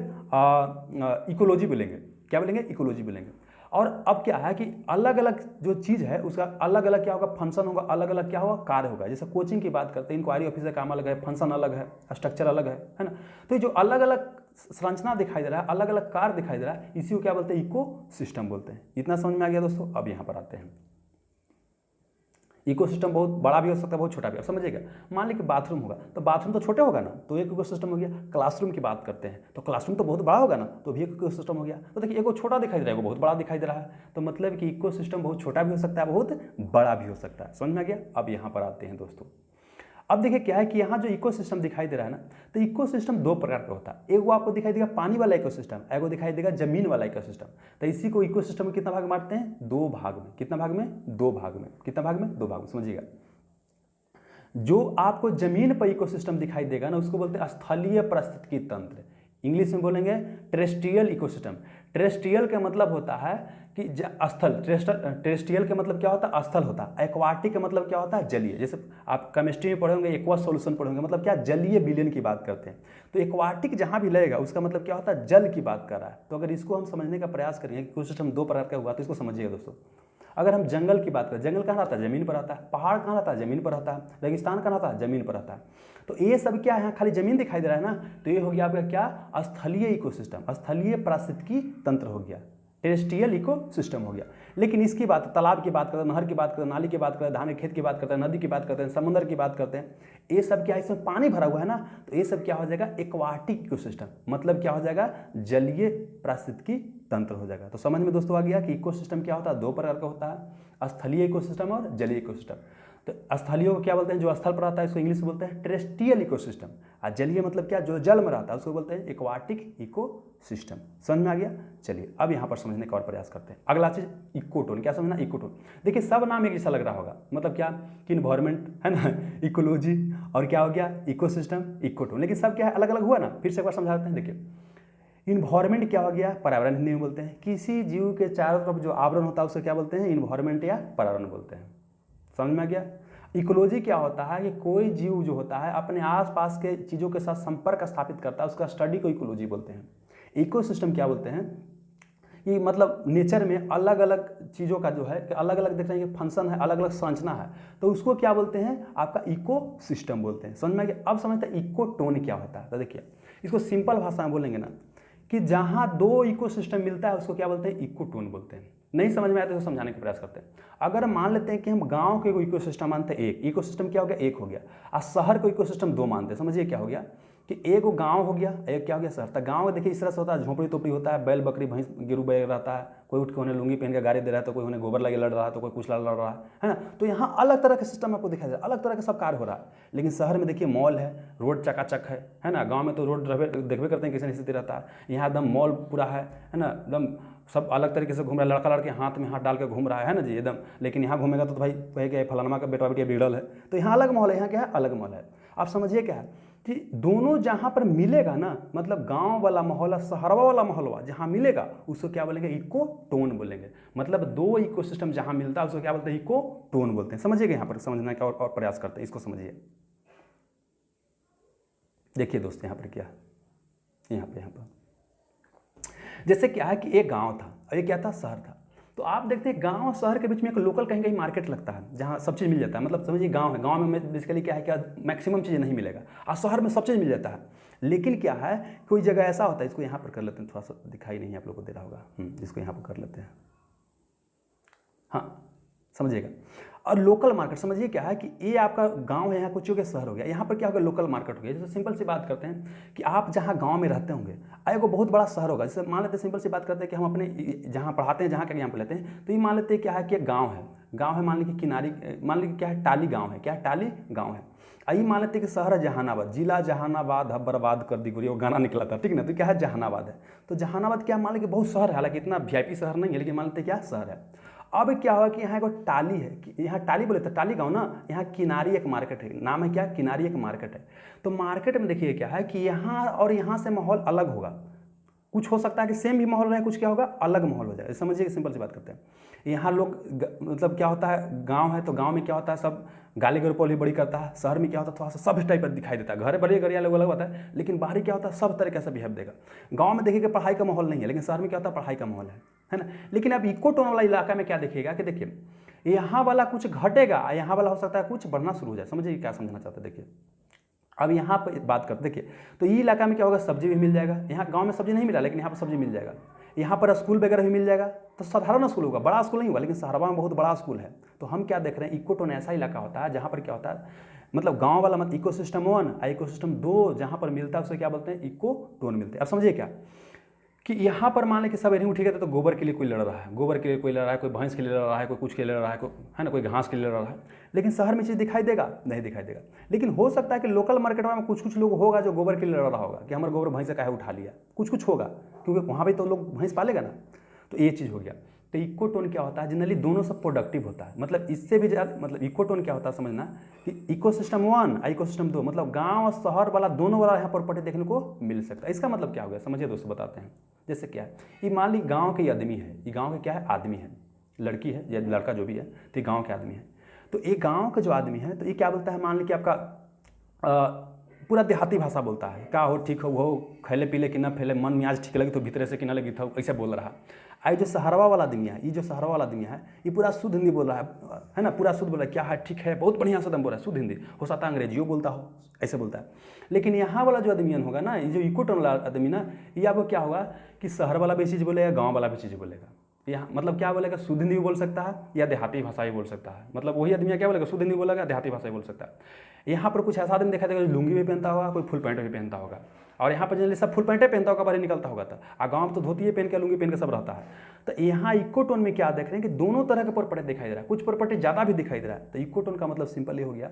इकोलॉजी बोलेंगे। क्या बोलेंगे, इकोलॉजी बोलेंगे। और अब क्या है कि अलग अलग जो चीज़ है उसका अलग अलग क्या होगा, फंक्शन होगा, अलग अलग क्या होगा, कार्य होगा। जैसे कोचिंग की बात करते हैं, इंक्वायरी ऑफिसर काम अलग है, फंक्शन अलग है, स्ट्रक्चर अलग है ना। तो ये जो अलग अलग संरचना दिखाई दे रहा है, अलग अलग कार्य दिखाई दे रहा है, इसी को क्या बोलते हैं, इको सिस्टम बोलते हैं। इतना समझ में आ गया दोस्तों? अब यहाँ पर आते हैं, इकोसिस्टम बहुत बड़ा भी हो सकता है, बहुत छोटा भी। अब समझिएगा, मान लीजिए बाथरूम होगा तो बाथरूम तो छोटे होगा ना, तो एक इकोसिस्टम हो गया। क्लासरूम की बात करते हैं तो क्लासरूम तो बहुत बड़ा होगा ना, तो भी एक इकोसिस्टम हो गया। तो देखिए, एक छोटा दिखाई दे रहा है, वो बहुत बड़ा दिखाई दे रहा है, तो मतलब कि इकोसिस्टम बहुत छोटा भी हो सकता है, बहुत बड़ा भी हो सकता है। समझ में आ गया? अब यहाँ पर आते हैं दोस्तों। अब देखिए क्या है कि यहाँ जो इकोसिस्टम दिखाई दे रहा है ना, तो इकोसिस्टम दो प्रकार का होता है। एक वो आपको दिखाई देगा पानी वाला इकोसिस्टम, एक वो दिखाई देगा जमीन वाला इकोसिस्टम। तो इसी को इकोसिस्टम में कितना भाग बांटते हैं, दो भाग में। कितना भाग में, दो भाग में। कितना भाग में, दो भाग में। समझिएगा, जो आपको जमीन पर इकोसिस्टम दिखाई देगा ना, उसको बोलते हैं स्थलीय पारिस्थितिकी तंत्र। इंग्लिश में बोलेंगे टेरेस्ट्रियल इकोसिस्टम। टेरेस्ट्रियल का मतलब होता है कि स्थल, टेरेस्ट्रियल का मतलब क्या होता है, स्थल होता है। एक्वाटिक का मतलब क्या होता है, जलीय। जैसे आप केमिस्ट्री में पढ़ोगे, एक्वा सॉल्यूशन पढ़ोगे, मतलब क्या, जलीय विलयन की बात करते हैं। तो एक्वाटिक जहाँ भी लगेगा उसका मतलब क्या होता है, जल की बात कर रहा है। तो अगर इसको हम समझने का प्रयास करेंगे, इकोसिस्टम दो प्रकार का हुआ, तो इसको समझिएगा दोस्तों। अगर हम जंगल की बात करें, जंगल कहाँ रहता है, जमीन पर रहता है। पहाड़ कहाँ रहता है, जमीन पर रहता है। रेगिस्तान कहाँ रहता है, जमीन पर रहता है। तो ये सब क्या है, खाली जमीन दिखाई दे रहा है ना, तो ये हो गया आपका क्या, स्थलीय इकोसिस्टम, स्थलीय पारिस्थितिकी तंत्र हो गया, टेरेस्ट्रियल इकोसिस्टम हो गया। लेकिन इसकी बात, तालाब की बात करते हैं, नहर की बात करते हैं, नाली की बात करते हैं, धान के खेत की बात करते हैं, नदी की बात करते हैं, समुद्र की बात करते हैं, ये सब क्या है, इसमें पानी भरा हुआ है ना, तो ये सब क्या हो जाएगा, एक्वाटिक इकोसिस्टम। मतलब क्या हो जाएगा, जलीय पारिस्थितिकी तंत्र हो जाएगा। तो समझ में दोस्तों आ गया कि इकोसिस्टम क्या होता है, दो प्रकार का होता है, स्थलीय इकोसिस्टम और जलीय इकोसिस्टम। तो स्थलीय को क्या बोलते हैं, जो स्थल पर रहता है, इसको इंग्लिश में बोलते हैं टेरेस्ट्रियल इकोसिस्टम। और जलीय मतलब क्या, जो जल में रहता है, उसको बोलते हैं एक्वाटिक इकोसिस्टम। समझ में आ गया? चलिए, अब यहाँ पर समझने का और प्रयास करते हैं। अगला चीज इकोटोन। क्या समझना, इकोटोन। देखिए, सब नाम एक जैसा लग रहा होगा, मतलब क्या कि इन्वायरमेंट है ना, इकोलॉजी, और क्या हो गया, इकोसिस्टम, इकोटोन। लेकिन सब क्या है, अलग अलग हुआ ना। फिर से एक बार समझाते हैं। देखिए, इन्वायरमेंट क्या हो गया, पर्यावरण हिंदी में बोलते हैं। किसी जीव के चारों तरफ जो आवरण होता है उसे क्या बोलते हैं, इन्वायरमेंट या पर्यावरण बोलते हैं। समझ में आ गया? इकोलॉजी क्या होता है कि कोई जीव जो होता है अपने आसपास के चीज़ों के साथ संपर्क स्थापित करता है, उसका स्टडी को इकोलॉजी बोलते हैं। इकोसिस्टम क्या बोलते हैं, कि मतलब नेचर में अलग अलग चीज़ों का जो है कि अलग अलग देख रहे हैं कि फंक्शन है, अलग अलग संरचना है, तो उसको क्या बोलते हैं, आपका इकोसिस्टम बोलते हैं। समझ में आ गया? अब समझते हैं इकोटोन क्या होता है। तो देखिए, इसको सिंपल भाषा में बोलेंगे ना, कि जहाँ दो इकोसिस्टम मिलता है उसको क्या बोलते हैं, इकोटोन बोलते हैं। नहीं समझ में आया तो समझाने का प्रयास करते हैं। अगर मान लेते हैं कि हम गांव के इकोसिस्टम मानते हैं, एक इकोसिस्टम क्या हो गया, एक हो गया, और शहर को इकोसिस्टम दो मानते हैं। समझिए क्या हो गया कि एक गांव हो गया, एक क्या हो गया शहर। तो गांव देखिए इस तरह से होता है, झोपड़ी तोपड़ी होता है, बैल बकरी भैंस गिरू बैल रहता है, कोई उठ के उन्हें लुंगी पहन के गाड़ी दे रहा है, तो कोई उन्हें गोबर लगे लड़ रहा है, तो कोई कुछ लड़ रहा है ना। तो यहाँ अलग तरह का सिस्टम आपको दिखाई दे रहा है, अलग तरह का सब कार्य हो रहा है। लेकिन शहर में देखिए मॉल है, रोड चकाचक है ना। गाँव में तो रोड देखबे करते हैं किसी स्थिति रहता है, यहाँ एकदम मॉल पूरा है ना, एकदम सब अलग तरीके से घूम रहा है, लड़का लड़के हाथ में हाथ डाल के घूम रहा है ना जी एकदम। लेकिन यहाँ घूमेगा तो भाई कहेगा फलाना का बेटा बेटिया बिगड़ल है। तो यहाँ अलग माहौल है, यहाँ क्या है, अलग माहौल है। आप समझिए क्या है कि दोनों जहाँ पर मिलेगा ना, मतलब गांव वाला माहौल, शहरवा वाला माहौल जहाँ मिलेगा उसको क्या बोलेंगे, इको टोन बोलेंगे। मतलब दो इकोसिस्टम जहाँ मिलता है उसको क्या बोलते हैं, इको टोन बोलते हैं। समझिएगा, यहाँ पर समझने का और प्रयास करते हैं, इसको समझिए। देखिए दोस्त यहाँ पर क्या है, यहाँ पर जैसे क्या है कि एक गांव था और एक क्या था, शहर था। तो आप देखते हैं गांव और शहर के बीच में एक लोकल कहीं कहीं मार्केट लगता है जहां सब चीज़ मिल जाता है। मतलब समझिए गांव है, गांव में बेसिकली क्या है, क्या मैक्सिमम चीज़ नहीं मिलेगा, और शहर में सब चीज़ मिल जाता है। लेकिन क्या है, कोई जगह ऐसा होता है, इसको यहाँ पर कर लेते हैं, थोड़ा सा दिखाई नहीं आप लोग को दे रहा होगा, इसको यहाँ पर कर लेते हैं, हाँ समझिएगा। और लोकल मार्केट समझिए क्या है कि ये आपका गांव है, यहाँ कुछ हो गया शहर हो गया, यहाँ पर क्या होगा, लोकल मार्केट हो गया। जैसे सिंपल सी बात करते हैं कि आप जहाँ गांव में रहते होंगे, एगो बहुत बड़ा शहर होगा। जैसे मान लेते हैं, सिंपल सी बात करते हैं कि हम अपने जहाँ पढ़ाते हैं, जहाँ का एग्जाम्पल लेते हैं, तो ये मान लेते हैं क्या है कि एक गाँव है, मान लीजिए किनारी, मान लीजिए क्या है, टाली गाँव है, क्या है, टाली गाँव है। आइए मान लेते हैं कि शहर है जहानाबाद, जिला जहानाबाद, अब बर्बाद कर दी गुरी, वो गाना निकला था, ठीक ना। तो क्या है, जहानाबाद है। तो जहानाबाद क्या मान लीजिए बहुत शहर है, हालांकि इतना वीआईपी शहर नहीं है, लेकिन मान लेते हैं क्या शहर है। अब क्या हुआ कि यहाँ एक टाली है, कि यहाँ टाली बोले तो टाली गाँव ना, यहाँ किनारी एक मार्केट है, नाम है क्या, किनारी एक मार्केट है। तो मार्केट में देखिए क्या है कि यहाँ और यहाँ से माहौल अलग होगा। कुछ हो सकता है कि सेम भी माहौल रहे, कुछ क्या होगा, अलग माहौल हो जाए। समझिए, सिंपल सी बात करते हैं। यहाँ लोग मतलब क्या होता है, गांव है तो गांव में क्या होता है, सब गाली गलौज बड़ी करता है। शहर में क्या होता है, थोड़ा सा सब टाइप का दिखाई देता है, घर बड़े गरिया लोग अलग होता है, लेकिन बाहरी क्या होता है, सब तरीके से बिहेव देगा। गाँव में देखिए कि पढ़ाई का माहौल नहीं है, लेकिन शहर में क्या होता है, पढ़ाई का माहौल है ना। लेकिन अब इको टोन वाला इलाका में क्या देखिएगा कि देखिए यहाँ वाला कुछ घटेगा, यहाँ वाला हो सकता है कुछ बढ़ना शुरू हो जाए। समझिए क्या समझना चाहते हैं। देखिए अब यहाँ पर बात करते, देखिए तो ये इलाका में क्या होगा, सब्जी भी मिल जाएगा। यहाँ गांव में सब्जी नहीं मिला, लेकिन यहाँ पर सब्जी मिल जाएगा। यहाँ पर स्कूल वगैरह भी मिल जाएगा। तो साधारण स्कूल होगा, बड़ा स्कूल नहीं होगा, लेकिन शहरवा में बहुत बड़ा स्कूल है। तो हम क्या देख रहे हैं, इको टोन ऐसा इलाका होता है जहाँ पर क्या होता है, मतलब गाँव वाला मतलब इकोसिस्टम 1 और इकोसिस्टम 2 जहाँ पर मिलता है उसे क्या बोलते हैं, इको टोन मिलते हैं। अब समझिए क्या कि यहाँ पर मान लें कि सब एरिंग उठी गए, तो गोबर के लिए कोई लड़ रहा है, गोबर के लिए कोई लड़ रहा है, कोई भैंस के लिए लड़ रहा है, कोई कुछ के लिए लड़ रहा है, कोई है ना, कोई घास के लिए लड़ रहा है। लेकिन शहर में चीज़ दिखाई देगा, नहीं दिखाई देगा। लेकिन हो सकता है कि लोकल मार्केट में कुछ लोग होगा जो गोबर के लिए लड़ रहा होगा कि हमारे गोबर भैंस से काहे उठा लिया, कुछ होगा, क्योंकि वहाँ भी तो लोग भैंस पालेगा ना। तो ये चीज़ हो गया। तो इको टोन क्या होता है, जनरली दोनों सब प्रोडक्टिव होता है। मतलब इससे भी ज़्यादा, मतलब इको टोन क्या होता है समझना कि इकोसिस्टम 1 और इकोसिस्टम 2, मतलब गांव और शहर वाला दोनों वाला यहाँ प्रॉपर्टी देखने को मिल सकता है। इसका मतलब क्या हो गया, समझिए दोस्तों, बताते हैं। जैसे क्या है, ये मान ली गाँव के आदमी है, ये गाँव के क्या है, आदमी है, लड़की है या लड़का जो भी है, तो ये गाँव के आदमी है। तो ये गाँव का जो आदमी है, तो ये क्या बोलता है, मान ली कि आपका पूरा देहाती भाषा बोलता है, का हो ठीक हो खैले पीले कि ना फैले, मन में आज ठीक लगी तो भीतरे से कि ना लगी था, ऐसे बोल रहा है। आई जो शहरवा वाला दुनिया है, ये जो शहरवा वाला दुनिया है, ये पूरा शुद्ध हिंदी बोल रहा है ना, पूरा शुद्ध बोल रहा है, क्या है, ठीक है, बहुत बढ़िया से दम बोल रहा है, शुद्ध हिंदी। हो सकता है अंग्रेजियों बोलता हो, ऐसे बोलता है। लेकिन यहाँ वाला जो आदमी होगा ना, ये जो इको टोन वाला आदमी ना, ये आपको क्या होगा कि शहर वाला भी चीज़ बोलेगा, गाँव वाला भी चीज़ बोलेगा। यहाँ मतलब क्या बोलेगा, शुद्ध हिंदी भी बोल सकता है या देहाती भाषा भी बोल सकता है। मतलब वही आदमी क्या बोलेगा, शुद्ध हिंदी बोलेगा, देहाती भाषा भी बोल सकता है। यहाँ पर कुछ ऐसा आदमी देखा जाएगा जो लुंगी भी पहनता होगा, कोई फुल पैंट भी पहनता होगा, और यहाँ पर जनरली सब फुल पैंटे पहनता होगा, बाहर निकलता होगा। तो गाँव में तो धोती पहन के, लुंगी पहन के सब रहता है। तो यहाँ इको टोन में क्या देख रहे हैं कि दोनों तरह के प्रॉपर्टी दिखाई दे रहा है, कुछ प्रॉपर्टी ज़्यादा भी दिखाई दे रहा है। तो इको टोन का मतलब सिंपल ये हो गया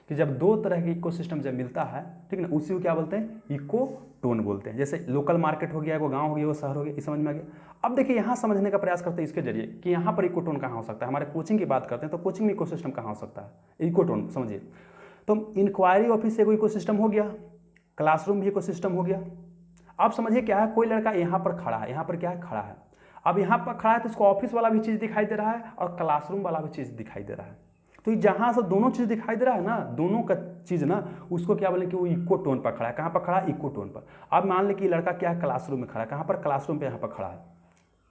कि जब दो तरह के इकोसिस्टम जब मिलता है, ठीक ना, उसी को क्या बोलते हैं, इको टोन बोलते हैं। जैसे लोकल मार्केट हो गया, वो गाँव हो गया, वो शहर हो गया, ये समझ में आ गया। अब देखिए यहाँ समझने का प्रयास करते हैं इसके जरिए कि यहाँ पर इको टोन कहाँ हो सकता है। हमारे कोचिंग की बात करते हैं तो कोचिंग में इकोसिस्टम कहाँ हो सकता है, इको टोन समझिए। तो इंक्वायरी ऑफिस एक इकोसिस्टम हो गया, क्लासरूम भी इकोसिस्टम हो गया। अब समझिए क्या है, कोई लड़का यहाँ पर खड़ा है, यहाँ पर क्या है, खड़ा है। अब यहाँ पर खड़ा है तो उसको ऑफिस वाला भी चीज़ दिखाई दे रहा है और क्लासरूम वाला भी चीज़ दिखाई दे रहा है। तो जहाँ से दोनों चीज़ दिखाई दे रहा है ना, दोनों का चीज़ ना, उसको क्या बोलें कि वो इको टोन पर खड़ा है। कहाँ पर खड़ा है, इको टोन पर। अब मान लें कि लड़का क्या है, क्लासरूम में खड़ा है। कहाँ पर, क्लासरूम पे यहाँ पर खड़ा है।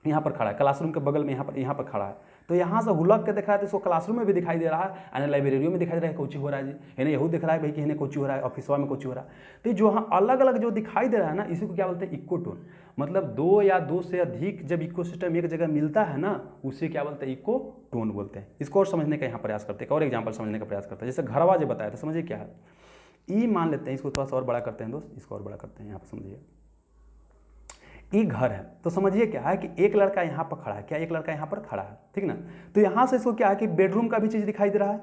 यहाँ पर खड़ा है, क्लासरूम के बगल में यहाँ पर खड़ा है, तो यहाँ से हुलक के दिख रहा है, तो इसको क्लासरूम में भी दिखाई दे रहा है, यानी लाइब्रेरियों में दिखाई दे रहा है कोची हो रहा है जी, इन्हें यहू दिख रहा है भाई कि इन्हें कोची हो रहा है, ऑफिसवा में कोची हो रहा है। तो जो हाँ अलग अलग जो दिखाई दे रहा है ना, इसी को क्या बोलते हैं, इको टोन। मतलब दो या दो से अधिक जब इकोसिस्टम एक जगह मिलता है ना, उसे क्या बोलते हैं, इको टोन बोलते हैं। इसको और समझने का यहाँ प्रयास करते हैं, और एग्जाम्पल समझने का प्रयास करते हैं। जैसे घरवा जो बताया था, समझिए क्या है, ई मान लेते हैं, इसको थोड़ा सा और बड़ा करते हैं दोस्त, इसको और बड़ा करते हैं, यहाँ पर समझिए ये घर है, तो समझिए क्या है कि एक लड़का यहाँ पर खड़ा है, क्या एक लड़का यहाँ पर खड़ा है, ठीक ना। तो यहाँ से इसको क्या है कि बेडरूम का भी चीज़ दिखाई दे रहा है,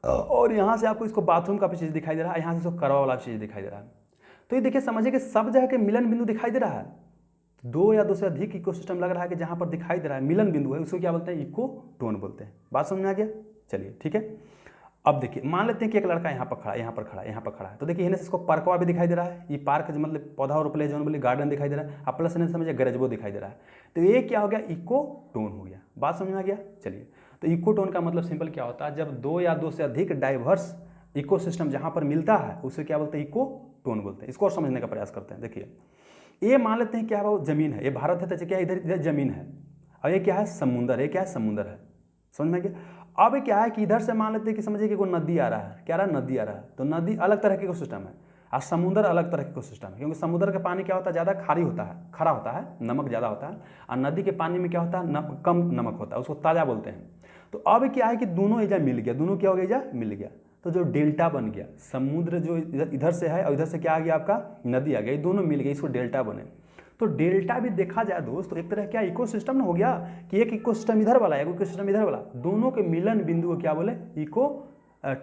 और यहाँ से आपको इसको बाथरूम का भी चीज़ दिखाई दे रहा है, यहाँ से इसको करवा वाला चीज़ दिखाई दे रहा है। तो ये देखिए, समझिए कि सब जगह के मिलन बिंदु दिखाई दे रहा है। दो या दो से अधिक इकोसिस्टम लग रहा है कि जहाँ पर दिखाई दे रहा है मिलन बिंदु है, उसको क्या बोलते हैं, इको टोन बोलते हैं। बात समझ में आ गया, चलिए ठीक है। अब देखिए, मान लेते हैं कि एक लड़का यहाँ पर खड़ा है, यहाँ पर खड़ा है, यहाँ पर खड़ा है, तो देखिए इन्हें से इसको पार्कवा भी दिखाई दे रहा है, ये पार्क मतलब पौधा और प्ले जोन बोले गार्डन दिखाई दे रहा है, अब प्लस इन्हें समझिए गरजबो दिखाई दे रहा है। तो ये क्या हो गया, इको टोन हो गया। बात समझ में आ गया, चलिए। तो इको टोन का मतलब सिंपल क्या होता है, जब दो या दो से अधिक डाइवर्स इकोसिस्टम जहाँ पर मिलता है, उसे क्या बोलते हैं, इको टोन बोलते हैं। इसको और समझने का प्रयास करते हैं। देखिए, ये मान लेते हैं क्या है, वो जमीन है, ये भारत है, तो क्या इधर इधर जमीन है, और ये क्या है, समुंदर, ये क्या है, समुंदर है। समझ में गया। अब क्या है कि इधर से मान लेते हैं कि समझिए कि कोई नदी आ रहा है, क्या रहा है, नदी आ रहा है, तो नदी अलग तरह के इकोसिस्टम है, और समुद्र अलग तरह के इकोसिस्टम है, क्योंकि समुद्र का पानी क्या होता है, ज़्यादा खारी होता है, खरा होता है, नमक ज़्यादा होता है, और नदी के पानी में क्या होता है, कम नमक होता है, उसको ताज़ा बोलते हैं। तो अब क्या है कि दोनों एजा मिल गया, दोनों क्या हो गया, एजा मिल गया, तो जो डेल्टा बन गया, समुद्र जो इधर से है और इधर से क्या आ गया, आपका नदी आ गया, ये दोनों मिल गए, इसको डेल्टा बने। तो डेल्टा भी देखा जाए दोस्त, तो एक तरह क्या इकोसिस्टम हो गया कि एक इकोसिस्टम इधर वाला, एक इकोसिस्टम इधर वाला, दोनों के मिलन बिंदु को क्या बोले, इको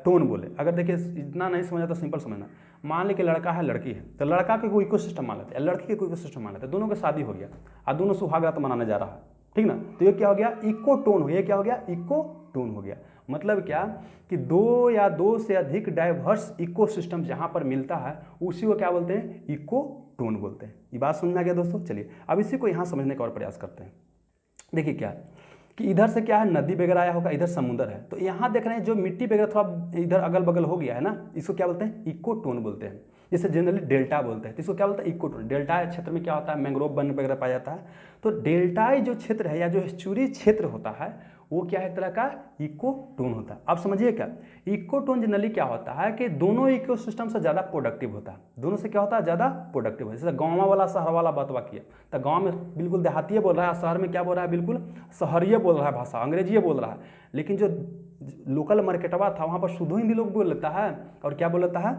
टोन बोले। अगर देखिए इतना नहीं समझा तो सिंपल समझना, मान ली कि लड़का है, लड़की है, तो लड़का के कोई इकोसिस्टम मान लेते हैं, लड़की के कोई इकोसिस्टम मान लेते हैं, दोनों का शादी हो गया और दोनों सुहाग रात मनाने जा रहा है, ठीक ना। तो ये क्या हो गया, इको टोन हो गया। क्या हो गया, इको टोन हो गया। मतलब क्या कि दो या दो से अधिक डाइवर्स इकोसिस्टम जहां पर मिलता है, उसी को क्या बोलते हैं, इको टोन बोलते हैं। ये बात समझ में आ गया दोस्तों। चलिए अब इसी को यहाँ समझने का और प्रयास करते हैं। देखिए क्या कि इधर से क्या है, नदी वगैरह आया होगा, इधर समुद्र है, तो यहाँ देख रहे हैं जो मिट्टी वगैरह थोड़ा इधर अगल बगल हो गया है ना, इसको क्या बोलते हैं, इको टोन बोलते हैं। जैसे जनरली डेल्टा बोलते हैं, तो इसको क्या बोलते हैं, इको टोन। डेल्टा क्षेत्र में क्या होता है, मैंग्रोव वन वगैरह पाया जाता है। तो डेल्टाई जो क्षेत्र है या जो एस्चुरी क्षेत्र होता है, वो क्या है, एक तरह का इको टोन होता है। अब समझिए क्या, इको टोन जनरली क्या होता है कि दोनों इकोसिस्टम से ज़्यादा प्रोडक्टिव होता है, दोनों से क्या होता है, ज़्यादा प्रोडक्टिव है। जैसे गाँव वाला शहर वाला बात किया, तो गाँव में बिल्कुल देहाती बोल रहा है, शहर में क्या बोल रहा है, बिल्कुल शहरीय बोल रहा है, भाषा अंग्रेजी बोल रहा है। लेकिन जो लोकल मार्केटवा था, वहाँ पर शुद्ध हिंदी लोग बोल लेता है, और क्या बोल लेता है,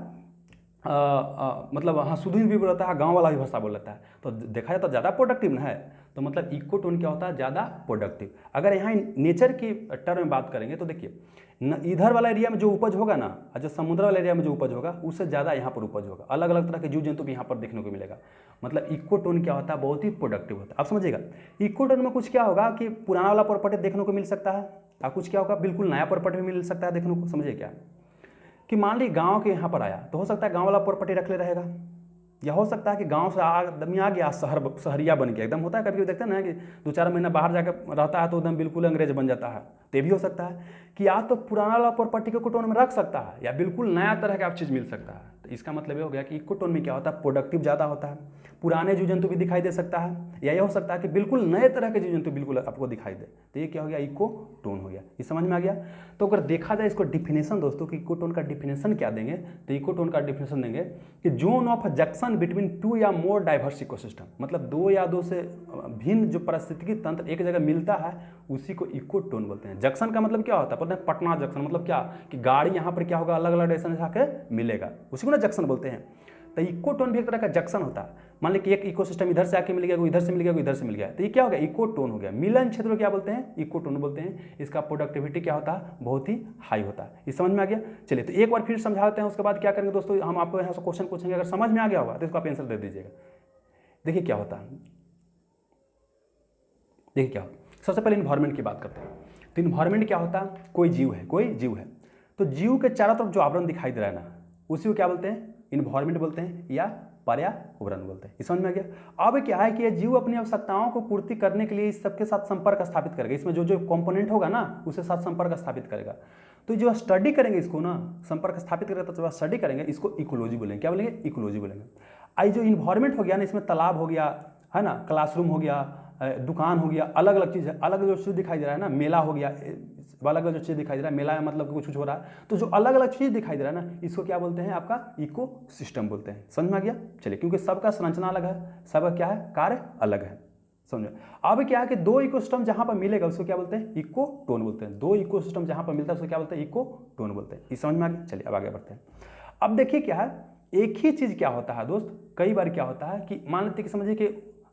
मतलब हाँ शुद्ध हिंदी भी बोल लेता है, गाँव वाला भी भाषा बोल लेता है। तो देखा जाए तो ज़्यादा प्रोडक्टिव ना है, तो मतलब इको टोन क्या होता है, ज़्यादा प्रोडक्टिव। अगर यहाँ नेचर की टर्म में बात करेंगे तो देखिए, इधर वाला एरिया में जो उपज होगा ना, और जो समुद्र वाला एरिया में जो उपज होगा, उससे ज़्यादा यहाँ पर उपज होगा। अलग अलग तरह के जीव जंतु भी यहाँ पर देखने को मिलेगा। मतलब इको टोन क्या होता है, बहुत ही प्रोडक्टिव होता है। आप समझिएगा, इको टोन में कुछ क्या होगा कि पुराना वाला प्रॉपर्टी देखने को मिल सकता है, और कुछ क्या होगा, बिल्कुल नया प्रॉपर्टी भी मिल सकता है देखने को। समझिए क्या कि मान ली गाँव के यहाँ पर आया, तो हो सकता है गाँव वाला प्रॉपर्टी रख ले रहेगा, या हो सकता है कि गांव से आदमी आ गया, शहरिया बन गया। एकदम होता है, कभी कभी देखते हैं ना कि 2-4 महीना बाहर जाकर रहता है तो एकदम बिल्कुल अंग्रेज बन जाता है। तो ये भी हो सकता है कि या तो पुराना वाला प्रॉपर्टी को टोन में रख सकता है, या बिल्कुल नया तरह का चीज़ मिल सकता है। तो इसका मतलब ये हो गया कि इको टोन में क्या होता है, प्रोडक्टिव ज़्यादा होता है, पुराने जीव जंतु भी दिखाई दे सकता है, या ये हो सकता है कि बिल्कुल नए तरह के जीव जंतु बिल्कुल आपको दिखाई दे। तो ये क्या हो गया, इको टोन हो गया। ये समझ में आ गया। तो अगर देखा जाए इसको डिफिनेशन दोस्तों कि इको टोन का डिफिनेशन क्या देंगे, तो इको टोन का डिफिनेशन देंगे कि जोन ऑफ जंक्शन बिटवीन 2 या मोर डाइवर्स इकोसिस्टम। मतलब 2 या 2 से भिन्न जो पारिस्थितिकी तंत्र एक जगह मिलता है, उसी को इको टोन बोलते हैं। जंक्शन का मतलब क्या होता है, पता है, पटना जंक्शन मतलब क्या कि गाड़ी यहाँ पर क्या होगा, अलग अलग डायरेक्शन से आके मिलेगा, उसी को ना जंक्शन बोलते हैं। तो इको टोन भी एक तरह का जंक्शन होता है। मान लीजिए कि एक इकोसिस्टम इधर से आके मिल गया, कोई इधर से मिल गया, कोई इधर से मिल गया, तो ये क्या हो गया, इको टोन हो गया। मिलन क्षेत्र को क्या बोलते हैं, इको टोन बोलते हैं। इसका प्रोडक्टिविटी क्या होता है, बहुत ही हाई होता है। ये समझ में आ गया। चलिए तो एक बार फिर समझा देते हैं, उसके बाद क्या करेंगे दोस्तों, हम आपको यहाँ से क्वेश्चन पूछेंगे, अगर समझ में आ गया होगा तो इसको आप आंसर दे दीजिएगा। देखिए क्या होता है, देखिए क्या होता है। सबसे पहले इन्वायरमेंट की बात करते हैं। तो इन्वायरमेंट क्या होता है, कोई जीव है, कोई जीव है, तो जीव के चारों तरफ जो आवरण दिखाई दे रहा है ना, उसी को क्या बोलते हैं, इन्वायरमेंट बोलते हैं या पर्यावरण बोलते हैं। समझ में आ गया। अब क्या है कि ये जीव अपनी आवश्यकताओं को पूर्ति करने के लिए इस सबके साथ संपर्क स्थापित करेगा। इसमें जो जो कंपोनेंट होगा ना, उसके साथ संपर्क स्थापित करेगा। तो जो स्टडी करेंगे इसको ना, संपर्क स्थापित करेगा, तो जब स्टडी करेंगे इसको इकोलॉजी बोलेंगे। क्या बोलेंगे, इकोलॉजी बोलेंगे। आई जो इन्वायरमेंट हो गया ना, इसमें तालाब हो गया, है ना, क्लासरूम हो गया, दुकान हो गया, अलग अलग चीज़ है, अलग अलग जो चीज़ दिखाई दे रहा है ना, मेला हो गया, अलग अलग जो चीज़ दिखाई दे रहा है, मेला में मतलब कुछ कुछ हो रहा है, तो जो अलग अलग चीज़ दिखाई दे रहा है ना, इसको क्या बोलते हैं, आपका इको सिस्टम बोलते हैं। समझ में आ गया? चलिए, क्योंकि सबका संरचना अलग है, सबका क्या है, कार्य अलग है। समझो। अब क्या है कि दो इकोसिस्टम जहां पर मिलेगा उसको क्या बोलते हैं, इको टोन बोलते हैं। दो इकोसिस्टम जहां पर मिलता है उसको क्या बोलते हैं, इको टोन बोलते हैं। ये समझ में आ गया? चलिए अब आगे बढ़ते हैं। अब देखिए क्या है, एक ही चीज क्या होता है दोस्त, कई बार क्या होता है कि मान लेते कि समझिए कि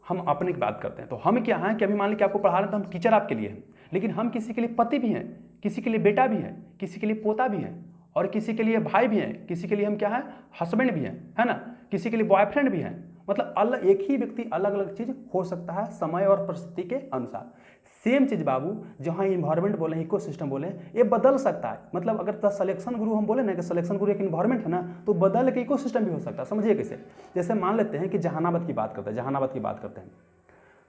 हम अपने की बात करते हैं, तो हम क्या है कि अभी मान लीजिए आपको पढ़ा रहे हैं तो हम टीचर आपके लिए हैं, लेकिन हम किसी के लिए पति भी हैं, किसी के लिए बेटा भी हैं, किसी के लिए पोता भी हैं, और किसी के लिए भाई भी हैं, किसी के लिए हम क्या है, हस्बैंड भी हैं, है ना, किसी के लिए बॉयफ्रेंड भी हैं। मतलब अलग, एक ही व्यक्ति अलग अलग चीज हो सकता है समय और परिस्थिति के अनुसार। सेम चीज बाबू, जहां इन्वायरमेंट बोले, इकोसिस्टम बोले, ये बदल सकता है। मतलब अगर द सिलेक्शन गुरु हम बोले ना कि सिलेक्शन गुरु एक इन्वायरमेंट है ना, तो बदल के इकोसिस्टम भी हो सकता है। समझिए कैसे, जैसे मान लेते हैं कि जहानाबाद की बात करते हैं, जहानाबाद की बात करते हैं,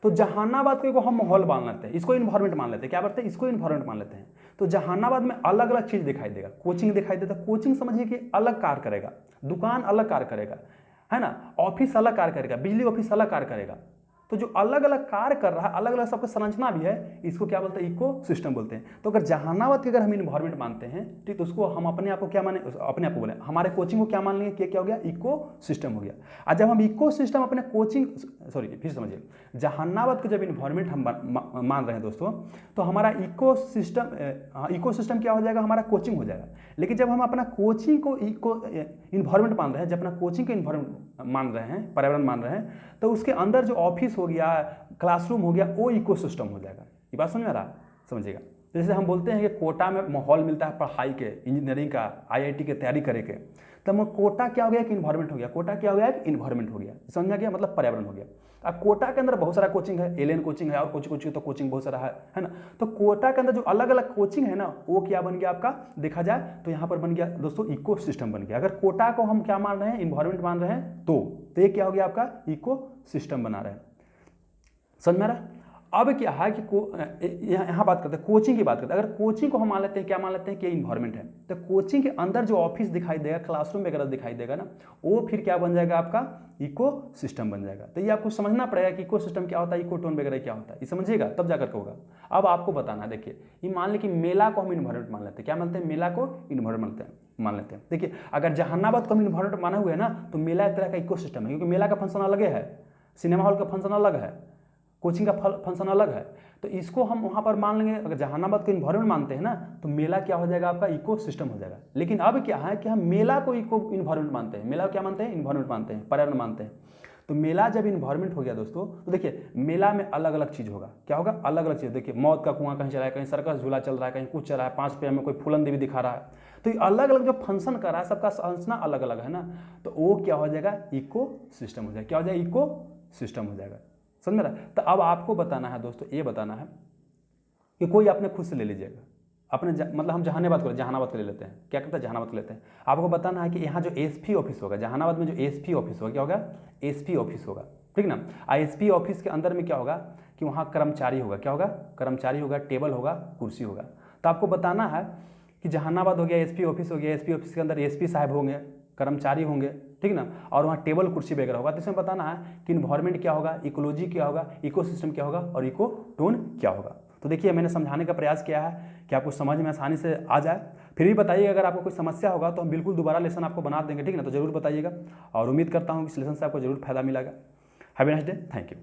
तो जहानाबाद को हम माहौल मान लेते हैं, इसको इन्वायरमेंट मान लेते हैं, क्या बोलते हैं, इसको इन्वायरमेंट मान लेते हैं। तो जहानाबाद में अलग अलग चीज दिखाई देगा, कोचिंग दिखाई देता है, कोचिंग समझिए कि अलग कार्य करेगा, दुकान अलग कार्य करेगा, है ना, ऑफिस अलग कार्य करेगा, बिजली ऑफिस अलग कार्य करेगा। तो जो अलग अलग कार्य कर रहा है, अलग अलग सबका संरचना भी है, इसको क्या बोलते हैं, इको सिस्टम बोलते हैं। तो अगर जहानाबाद की अगर हम इन्वायरमेंट मानते हैं, ठीक, तो उसको हम अपने आप को क्या माने, अपने आप को बोले, हमारे कोचिंग को क्या मान लेंगे, क्या हो गया, इको सिस्टम हो गया। और जब हम इको सिस्टम अपने कोचिंग, सॉरी फिर समझिए, जहानाबाद को जब इन्वायरमेंट हम मान रहे हैं दोस्तों, तो हमारा इको सिस्टम क्या हो जाएगा, हमारा कोचिंग हो जाएगा। लेकिन जब हम अपना कोचिंग को इको इन्वायरमेंट मान रहे हैं, जब अपना कोचिंग को इन्वायरमेंट मान रहे हैं, पर्यावरण मान रहे हैं, तो उसके अंदर जो ऑफिस हो गया, क्लासरूम हो गया, वो इकोसिस्टम हो जाएगा। ये बात समझ में आ रहा है? समझिएगा। जैसे हम बोलते हैं कि कोटा में माहौल मिलता है पढ़ाई के, इंजीनियरिंग का, आईआईटी की तैयारी करे के, तब कोटा क्या हो गया, कि इन्वायरमेंट हो गया, कोटा क्या हो गया, कि इन्वायरमेंट हो गया। समझ में आ गया? मतलब पर्यावरण हो गया। अब कोटा के अंदर बहुत सारा कोचिंग है, एलियन कोचिंग है, और कोचिंग तो कोचिंग बहुत सारा है ना। तो कोटा के अंदर जो अलग अलग कोचिंग है ना, वो क्या बन गया आपका, देखा जाए तो यहाँ पर बन गया दोस्तों इको सिस्टम बन गया। अगर कोटा को हम क्या मान रहे हैं, इन्वायरमेंट मान रहे हैं, तो ये क्या हो गया आपका, इको सिस्टम बना रहे हैं। समझ में आ रहा है? अब क्या है कि यहाँ बात करते हैं, कोचिंग की बात करते हैं। अगर कोचिंग को हम मान लेते हैं, क्या मान लेते हैं कि इन्वायरमेंट है, तो कोचिंग के अंदर जो ऑफिस दिखाई देगा, क्लासरूम वगैरह दिखाई देगा ना, वो फिर क्या बन जाएगा, आपका इको सिस्टम बन जाएगा। तो ये आपको समझना पड़ेगा कि इको सिस्टम क्या होता है, इको टोन वगैरह क्या होता है, ये समझिएगा तब जाकर के होगा। अब आपको बताना है, देखिए, ये मान लें कि मेला को हम इन्वायरमेंट मान लेते हैं, क्या मानते हैं, मेला को इन्वायरमेंट मान लेते हैं। देखिए, अगर जहानाबाद को हम इन्वायरमेंट माने हुए है ना, तो मेला एक तरह का इको सिस्टम है, क्योंकि मेला का फंक्शन अलग है, सिनेमा हॉल का फंक्शन अलग है, कोचिंग का फंक्शन अलग है। तो इसको हम वहां पर मान लेंगे, अगर जहानाबाद को इन्वायरमेंट मानते हैं ना, तो मेला क्या हो जाएगा, आपका इको सिस्टम हो जाएगा। लेकिन अब क्या है कि हम मेला को इको इन्वायरमेंट मानते हैं, मेला क्या मानते हैं, इन्वायरमेंट मानते हैं, पर्यावरण मानते हैं। तो मेला जब इन्वायरमेंट हो गया दोस्तों, तो देखिए मेला में अलग अलग चीज होगा, क्या होगा, अलग अलग चीज। देखिए, मौत का कुआं कहीं चला है, कहीं सर्कस झूला चल रहा है, कहीं कुछ चल रहा है, 5 रुपये में कोई फूलन देवी दिखा रहा है। तो ये अलग अलग जो फंक्शन कर रहा है, सबका संरचना अलग अलग है ना, तो वो क्या हो जाएगा, इको सिस्टम हो जाएगा। क्या हो जाएगा, इको सिस्टम हो जाएगा। समझ में रहा? तो अब आपको बताना है दोस्तों, ये बताना है कि कोई अपने खुद से ले लीजिएगा, अपने मतलब हम जहानाबाद को ले लेते हैं, क्या करते हैं, जहानाबाद को लेते हैं। आपको बताना है कि यहाँ जो एसपी ऑफिस होगा, जहानाबाद में जो एसपी ऑफिस होगा, क्या होगा, एसपी ऑफिस होगा, ठीक ना। एसपी ऑफिस के अंदर में क्या होगा कि वहाँ कर्मचारी होगा, क्या होगा, कर्मचारी होगा, टेबल होगा, कुर्सी होगा। तो आपको बताना है कि जहानाबाद हो गया, एसपी ऑफिस हो गया, एसपी ऑफिस के अंदर एसपी साहब होंगे, कर्मचारी होंगे, ठीक ना, और वहाँ टेबल कुर्सी वगैरह होगा। तो इसमें बताना है कि इन्वायरमेंट क्या होगा, इकोलॉजी क्या होगा, इकोसिस्टम क्या होगा, और इको टोन क्या होगा। तो देखिए, मैंने समझाने का प्रयास किया है कि आपको समझ में आसानी से आ जाए। फिर भी बताइए, अगर आपको कोई समस्या होगा तो हम बिल्कुल दोबारा लेसन आपको बना देंगे, ठीक ना। तो जरूर बताइएगा, और उम्मीद करता हूँ कि इस लेसन से आपको जरूर फायदा मिलेगा। Have a nice day, thank you.